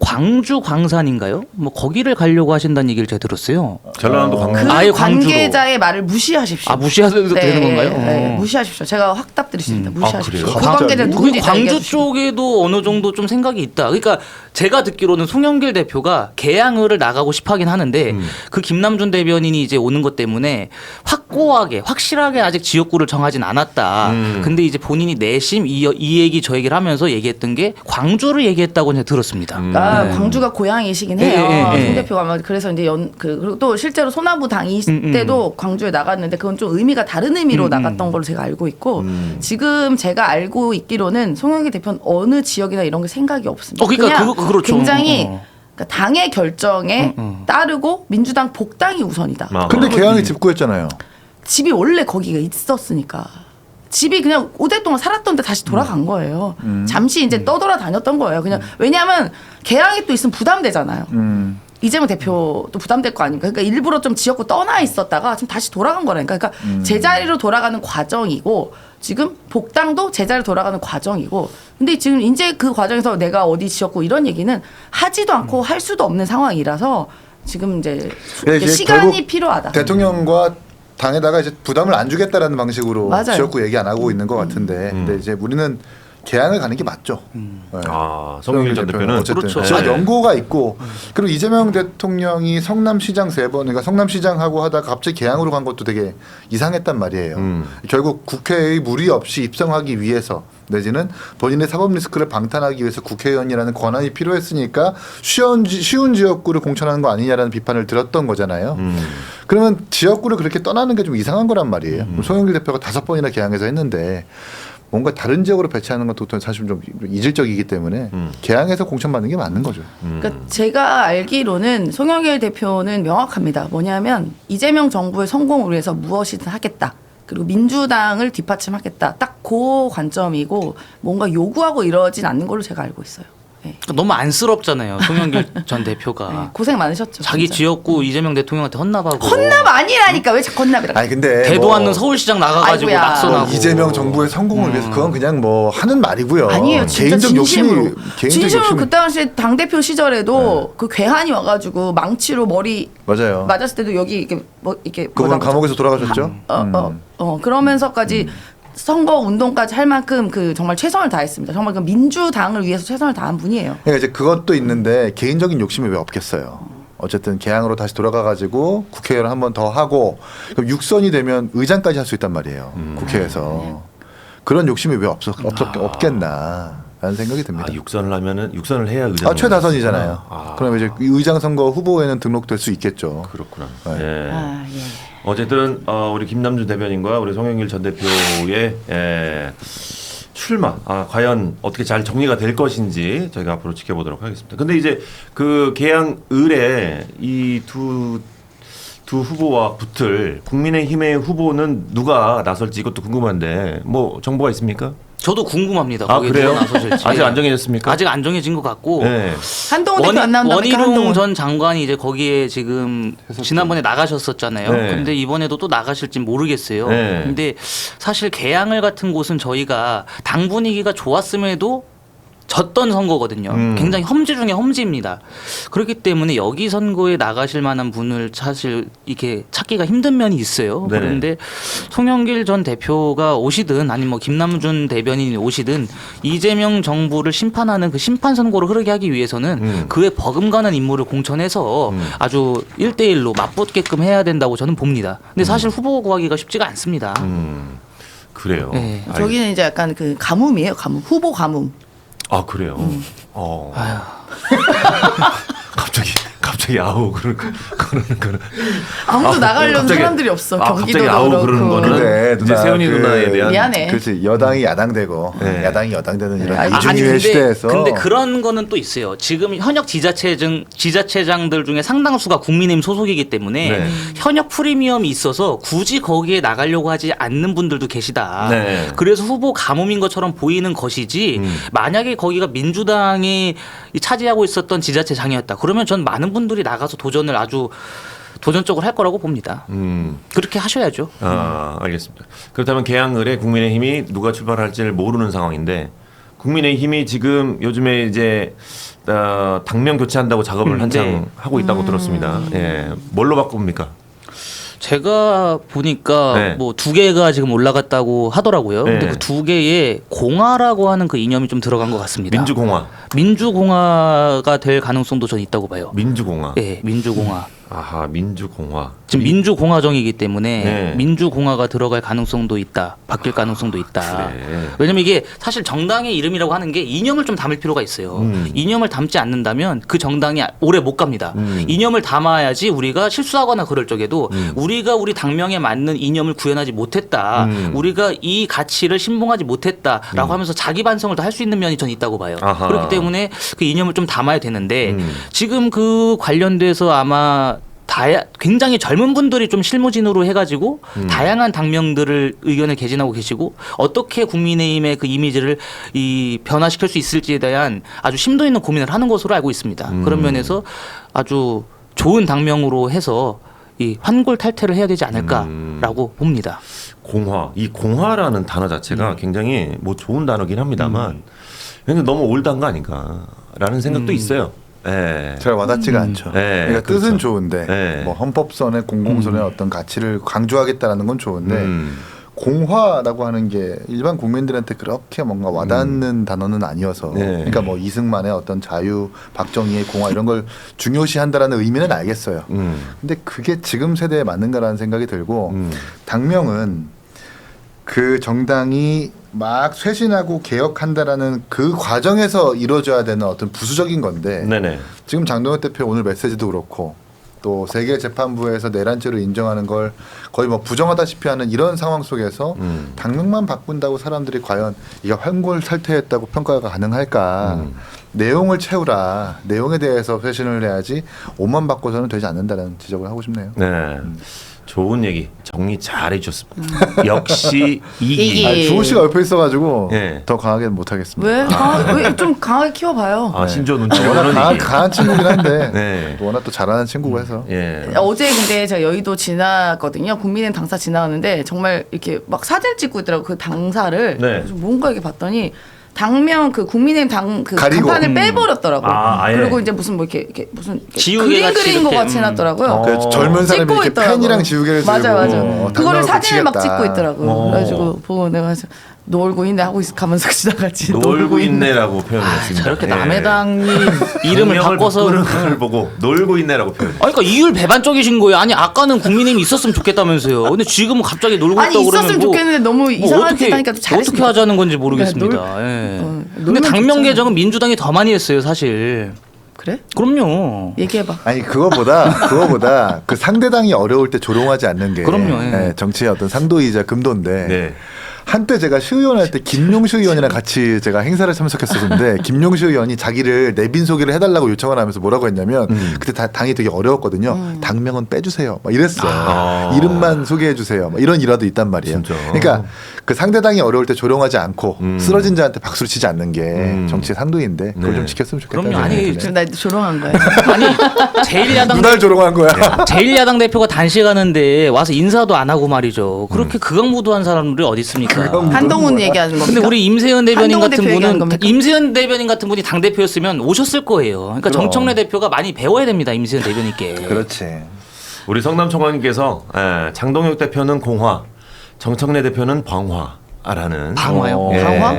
광주 광산인가요? 뭐 거기를 가려고 하신다는 얘기를 제가 들었어요. 전라남도 광주. 그 아예 광주로. 관계자의 말을 무시하십시오. 아 무시해도 되는 건가요? 네, 무시하십시오. 제가 확 답드리십니다. 무시하십시오. 그래요? 그 관계자 갑자기? 누군지 그 다 광주 얘기해주시고. 쪽에도 어느 정도 좀 생각이 있다. 그러니까 제가 듣기로는 송영길 대표가 개항을 나가고 싶어하긴 하는데 그 김남준 대변인이 이제 오는 것 때문에 확고하게 확실하게 아직 지역구를 정하진 않았다. 근데 이제 본인이 내심 이 얘기 저 얘기를 하면서 얘기했던 게 광주를 얘기했다고 제가 들었습니다. 아, 광주가 고향이시긴 해요. 예. 송 대표가 아마 그래서 이제 그리고 또 실제로 소나무 당이 때도 광주에 나갔는데 그건 좀 의미가 다른 의미로 나갔던 걸로 제가 알고 있고 지금 제가 알고 있기로는 송영길 대표는 어느 지역이나 이런 게 생각이 없습니다. 그러니까 그냥 그렇죠. 굉장히 그러니까 당의 결정에 따르고 민주당 복당이 우선이다. 아. 근데 개항이 집구했잖아요. 집이 원래 거기가 있었으니까. 집이 그냥 5대 동안 살았던 데 다시 돌아간 거예요. 잠시 이제 떠돌아 다녔던 거예요. 그냥 왜냐하면 개항이 또 있으면 부담되잖아요. 이재명 대표도 부담될 거 아닙니까? 그러니까 일부러 좀 지역구 떠나 있었다가 지금 다시 돌아간 거라니까. 그러니까 제자리로 돌아가는 과정이고 지금 복당도 제자리로 돌아가는 과정이고 근데 지금 이제 그 과정에서 내가 어디 지역구 이런 얘기는 하지도 않고 할 수도 없는 상황이라서 지금 이제 시간이 결국 필요하다. 대통령과 당에다가 이제 부담을 안 주겠다라는 방식으로 맞아요. 지역구 얘기 안 하고 있는 것 같은데, 근데 이제 우리는 개항을 가는 게 맞죠. 네. 아, 송영길 전 대표는 어쨌든 그렇죠. 지역 네. 연고가 있고 그리고 이재명 대통령이 성남시장 3번, 그러니까 성남시장하고 하다가 갑자기 개항으로 간 것도 되게 이상했단 말이에요. 결국 국회의 무리 없이 입성하기 위해서 내지는 본인의 사법 리스크를 방탄하기 위해서 국회의원이라는 권한이 필요했으니까 쉬운 지역구를 공천하는 거 아니냐라는 비판을 들었던 거잖아요. 그러면 지역구를 그렇게 떠나는 게 좀 이상한 거란 말이에요. 송영길 대표가 5번이나 개항해서 했는데 뭔가 다른 지역으로 배치하는 것도 사실 좀 이질적이기 때문에 개항해서 공천받는 게 맞는 거죠. 그러니까 제가 알기로는 송영길 대표는 명확합니다. 뭐냐면 이재명 정부의 성공을 위해서 무엇이든 하겠다. 그리고 민주당을 뒷받침하겠다. 딱 그 관점이고 뭔가 요구하고 이러진 않는 걸로 제가 알고 있어요. 네. 너무 안쓰럽잖아요. 송영길 전 대표가 네, 고생 많으셨죠. 자기 진짜. 지역구 이재명 대통령한테 헌납하고 헌납 아니라니까 왜 자꾸 헌납이라고? 아니 근데 대도 뭐 않는 서울시장 나가가지고 아이고야. 낙선하고 이재명 정부의 성공을 위해서 그건 그냥 뭐 하는 말이고요. 아니에요, 진짜 개인적 진심으로. 욕심이 개인적 진심으로 욕심이 그 당시 당 대표 시절에도 그 괴한이 와가지고 망치로 머리 맞아요. 맞았을 때도 여기 이렇게 뭐 이렇게 그분 뭐라고 감옥에서 돌아가셨죠? 그러면서까지 선거 운동까지 할 만큼 그 정말 최선을 다했습니다. 정말 그 민주당을 위해서 최선을 다한 분이에요. 그러니까 이제 그것도 있는데 개인적인 욕심이 왜 없겠어요. 어쨌든 개항으로 다시 돌아가가지고 국회의원 한 번 더 하고 그럼 육선이 되면 의장까지 할 수 있단 말이에요. 국회에서 그런 욕심이 왜 없겠나라는 생각이 듭니다. 육선을 하면은 육선을 해야 의장. 최다선이잖아요. 그럼 이제 의장 선거 후보에는 등록될 수 있겠죠. 그렇구나. 네. 예. 예. 어쨌든 우리 김남준 대변인과 우리 송영길 전 대표의 출마 과연 어떻게 잘 정리가 될 것인지 저희가 앞으로 지켜보도록 하겠습니다. 근데 이제 그 개항을에 이 두 후보와 붙을 국민의힘의 후보는 누가 나설지 이것도 궁금한데 뭐 정보가 있습니까? 저도 궁금합니다. 아 거기에 그래요? 누가 나서실지. 아직 안 정해졌습니까? 아직 안 정해진 것 같고 네. 한동훈 대표 안 나온다니까 원희룡 한동훈. 전 장관이 이제 거기에 지금 지난번에 나가셨었잖아요. 네. 근데 이번에도 또 나가실지 모르겠어요. 네. 근데 사실 개항을 같은 곳은 저희가 당 분위기가 좋았음에도 졌던 선거거든요. 굉장히 험지 중에 험지입니다. 그렇기 때문에 여기 선거에 나가실 만한 분을 사실 이렇게 찾기가 힘든 면이 있어요. 네네. 그런데 송영길 전 대표가 오시든 아니면 뭐 김남준 대변인이 오시든 이재명 정부를 심판하는 그 심판 선고를 흐르게 하기 위해서는 그에 버금가는 인물을 공천해서 아주 1대1로 맞붙게끔 해야 된다고 저는 봅니다. 근데 사실 후보 구하기가 쉽지가 않습니다. 그래요. 네. 저기는 이제 약간 그 가뭄이에요. 가뭄. 후보 가뭄. 아 그래요. 갑자기 아우 그러는 아무도 나가려는 갑자기- 사람들이 없어. 갑자기 경기도도 아우 그렇고. 그러는 거는 근데 이제 세훈이 누나에 대한 미안해. 그렇지 여당이 야당되고 네. 야당이 여당되는 이런 아니, 이중유의 시대에서 근데 그런 거는 또 있어요. 지금 현역 지자체장들 중에 상당수가 국민의힘 소속이기 때문에 네. 현역 프리미엄이 있어서 굳이 거기에 나가려고 하지 않는 분들도 계시다. 네. 그래서 후보 가뭄인 것처럼 보이는 것이지 만약에 거기가 민주당이 차지하고 있었던 지자체장이었다. 그러면 전 많은 분들이 나가서 도전을 아주 도전적으로 할 거라고 봅니다. 그렇게 하셔야죠. 알겠습니다. 그렇다면 개항을에 국민의힘이 누가 출발할지를 모르는 상황인데 국민의힘이 지금 요즘에 이제 당명 교체한다고 작업을 한창 네. 하고 있다고 들었습니다. 예, 뭘로 바꿉니까? 제가 보니까 네. 뭐 2개가 지금 올라갔다고 하더라고요. 네. 근데 그 2개에 공화라고 하는 그 이념이 좀 들어간 것 같습니다. 민주공화가 될 가능성도 저는 있다고 봐요. 민주공화. 네, 민주공화. 아하, 민주공화. 지금 민주공화정이기 때문에 네. 민주공화가 들어갈 가능성도 있다. 바뀔 가능성도 있다. 그래. 왜냐면 이게 사실 정당의 이름이라고 하는 게 이념을 좀 담을 필요가 있어요. 이념을 담지 않는다면 그 정당이 오래 못 갑니다. 이념을 담아야지 우리가 실수하거나 그럴 적에도 우리가 우리 당명에 맞는 이념을 구현하지 못했다. 우리가 이 가치를 신봉하지 못했다라고 하면서 자기 반성을 더 할 수 있는 면이 저는 있다고 봐요. 아하. 그렇기 때문에 그 이념을 좀 담아야 되는데 지금 그 관련돼서 아마 굉장히 젊은 분들이 좀 실무진으로 해가지고 다양한 당명들을 의견을 개진하고 계시고 어떻게 국민의힘의 그 이미지를 변화시킬 수 있을지에 대한 아주 심도 있는 고민을 하는 것으로 알고 있습니다. 그런 면에서 아주 좋은 당명으로 해서 이 환골탈태를 해야 되지 않을까라고 봅니다. 이 공화라는 단어 자체가 굉장히 뭐 좋은 단어긴 합니다만 근데 너무 올드한 거 아닌가라는 생각도 있어요. 예. 잘 와닿지가 않죠. 네, 그러니까 그렇죠. 뜻은 좋은데 네. 뭐 헌법선의 공공선의 어떤 가치를 강조하겠다라는 건 좋은데 공화라고 하는 게 일반 국민들한테 그렇게 뭔가 와닿는 단어는 아니어서 네. 그러니까 뭐 이승만의 어떤 자유, 박정희의 공화 이런 걸 중요시한다라는 의미는 알겠어요. 근데 그게 지금 세대에 맞는가라는 생각이 들고 당명은 그 정당이 막 쇄신하고 개혁한다라는 그 과정에서 이루어져야 되는 어떤 부수적인 건데 네네. 지금 장동혁 대표 오늘 메시지도 그렇고 또 세계재판부에서 내란죄로 인정하는 걸 거의 뭐 부정하다시피 하는 이런 상황 속에서 당명만 바꾼다고 사람들이 과연 이게 환골탈태했다고 평가가 가능할까? 내용을 채우라. 내용에 대해서 쇄신을 해야지 옷만 바꿔서는 되지 않는다는 지적을 하고 싶네요. 네. 좋은 얘기 정리 잘 해주셨습니다. 역시 이기. 이기. 주호 씨가 옆에 있어가지고 예. 더 강하게 못 하겠습니다. 왜 좀 강하게 키워봐요. 아 신조 눈치 워낙 보는 이기. 강한 친구긴 한데 네. 또 워낙 또 잘하는 친구고 해서 예. 어제 근데 제가 여의도 지나거든요. 국민의힘 당사 지나가는데 정말 이렇게 막 사진 찍고 있더라고 그 당사를. 네. 그래서 뭔가 이렇게 봤더니 당명 그 국민의힘 당 그 가리고. 간판을 빼버렸더라고. 아, 아예. 그리고 이제 무슨 뭐 이렇게 무슨 이렇게 지우개 그림 같이 그린 거 이렇게, 같이 해놨더라고요. 그 젊은 사람이 찍고 이렇게 있더라고요. 펜이랑 지우개를 들고 맞아. 당명을 그거를 사진을 막 붙이겠다. 찍고 있더라고요. 그래가지고 보고 내가 그래서 놀고 있네 하고 가면서 지나갔지. 놀고 있네라고 표현했습니다. 저렇게 예. 남의 당이 이름을 당명을 바꿔서 바꾸는 걸 보고 놀고 있네라고 표현. 아니 그러니까 이율 배반적이신 거예요. 아니 아까는 국민의힘이 있었으면 좋겠다면서요. 근데 지금은 갑자기 놀고 아니 있다고 그러면 있었으면 뭐 좋겠는데 너무 이상한 짓 하니까 좀 어떻게 잘했으면 하자는 건지 그러니까 모르겠습니다. 예. 근데 놀면 당명 좋잖아. 개정은 민주당이 더 많이 했어요, 사실. 그래? 그럼요. 얘기해봐. 아니 그거보다 그 상대당이 어려울 때 조롱하지 않는 게 그럼요, 예. 예, 정치의 어떤 상도이자 금도인데 네. 한때 제가 시의원 할 때 김용수 의원이랑 같이 제가 행사를 참석했었는데 김용수 의원이 자기를 내빈 소개를 해달라고 요청을 하면서 뭐라고 했냐면 그때 당이 되게 어려웠거든요. 당명은 빼주세요. 막 이랬어요. 아. 이름만 소개해주세요. 막 이런 일화도 있단 말이에요. 진짜. 그러니까 그 상대당이 어려울 때 조롱하지 않고 쓰러진 자한테 박수를 치지 않는 게 정치의 상도인데 그걸 네. 좀 지켰으면 좋겠다. 그럼요. 아니, 지금 나 조롱한 거야. 아니 제1야당 누날 조롱한 거야. 제1야당 대표가 단식하는데 와서 인사도 안 하고 말이죠. 그렇게 극악무도한 사람들이 어디 있습니까? 한동훈 얘기하는 겁니까? 근데 우리 임세현 대변인 한동훈 같은 대표 얘기하는 분은 겁니까? 임세현 대변인 같은 분이 당 대표였으면 오셨을 거예요. 그러니까 그럼. 정청래 대표가 많이 배워야 됩니다. 임세현 대변인께. 그렇지. 우리 성남 총괄님께서 장동혁 대표는 공화, 정청래 대표는 방화라는. 방화요? 예. 방화?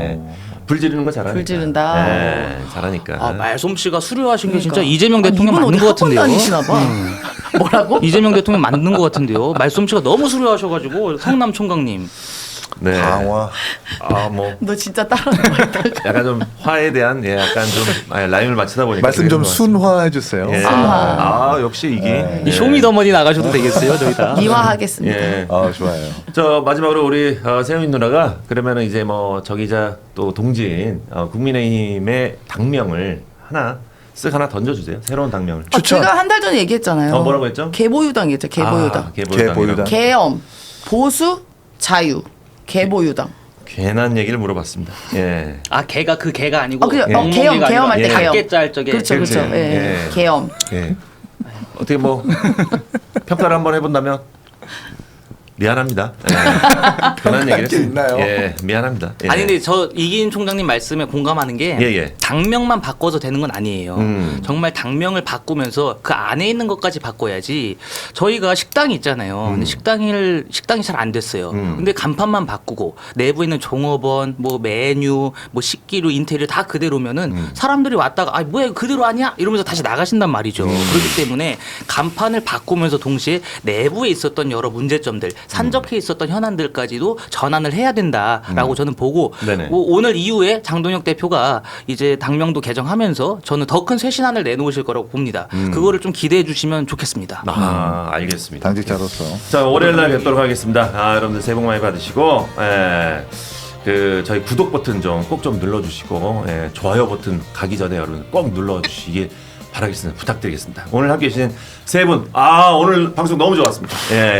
불 지르는 거 잘하니까. 불 지른다. 예, 잘하니까. 아, 말솜씨가 수려하신 게 진짜 그러니까. 이재명 대통령 이분 맞는 어디 것 같은데요. 학원 다니시나 봐. 뭐라고? 이재명 대통령 맞는 것 같은데요. 말솜씨가 너무 수려하셔가지고 성남 총각님. 네. 방화. 뭐 너 진짜 따라하는 거야. 약간 좀 화에 대한 약간 좀 라임을 맞추다 보니까 말씀 좀 그런 것 같습니다. 순화해 주세요. 예. 순화. 아 역시 이게. 이 쇼미더머니 나가셔도 되겠어요, 저희 다. 미화하겠습니다. 예. 아 좋아요. 저 마지막으로 우리 세훈이 누나가 그러면은 이제 뭐 저기자 또 동지인 국민의힘의 당명을 하나 던져주세요. 새로운 당명을. 추천. 제가 한 달 전에 얘기했잖아요. 뭐라고 했죠? 개보유당이었죠. 개보유당. 개보유당. 개엄, 보수, 자유. 개보유당. 괜한 얘기를 물어봤습니다. 예. 아, 개가 그 개가 아니고. 그죠. 멍멍이가 아니라 개엄할 때 개엄. 작게 짤 적에. 그렇죠, 그렇죠. 그렇지. 예. 예. 개엄. 예. 어떻게 뭐 평가를 한번 해본다면 미안합니다. 예. 괜한 얘기를 게 했습니다. 있나요? 예, 미안합니다. 예. 아니 근데 저 이기인 총장님 말씀에 공감하는 게 예, 예. 당명만 바꿔서 되는 건 아니에요. 정말 당명을 바꾸면서 그 안에 있는 것까지 바꿔야지. 저희가 식당이 있잖아요. 근데 식당이 잘 안 됐어요. 근데 간판만 바꾸고 내부에 있는 종업원, 뭐 메뉴, 뭐 식기류, 인테리어 다 그대로면은 사람들이 왔다가 아 뭐야 이거 그대로 아니야 이러면서 다시 나가신단 말이죠. 그렇기 때문에 간판을 바꾸면서 동시에 내부에 있었던 여러 문제점들, 산적해 있었던 현안들까지도 전환을 해야 된다라고 저는 보고 네네. 오늘 이후에 장동혁 대표가 이제 당명도 개정하면서 저는 더 큰 쇄신안을 내놓으실 거라고 봅니다. 그거를 좀 기대해 주시면 좋겠습니다. 아, 알겠습니다. 당직자로서. 자, 월요일 날 뵙도록 하겠습니다. 여러분들 새해 복 많이 받으시고, 저희 구독 버튼 좀 꼭 좀 눌러주시고, 좋아요 버튼 가기 전에 여러분 꼭 눌러주시길 바라겠습니다. 부탁드리겠습니다. 오늘 함께 해주신 세 분, 오늘 방송 너무 좋았습니다.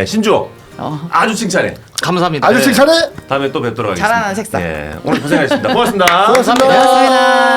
신주호, 아주 칭찬해. 감사합니다. 아주 칭찬해. 다음에 또 뵙도록 하겠습니다. 잘하는 색상. 오늘 고생하셨습니다. 고맙습니다. 고맙습니다. 고맙습니다.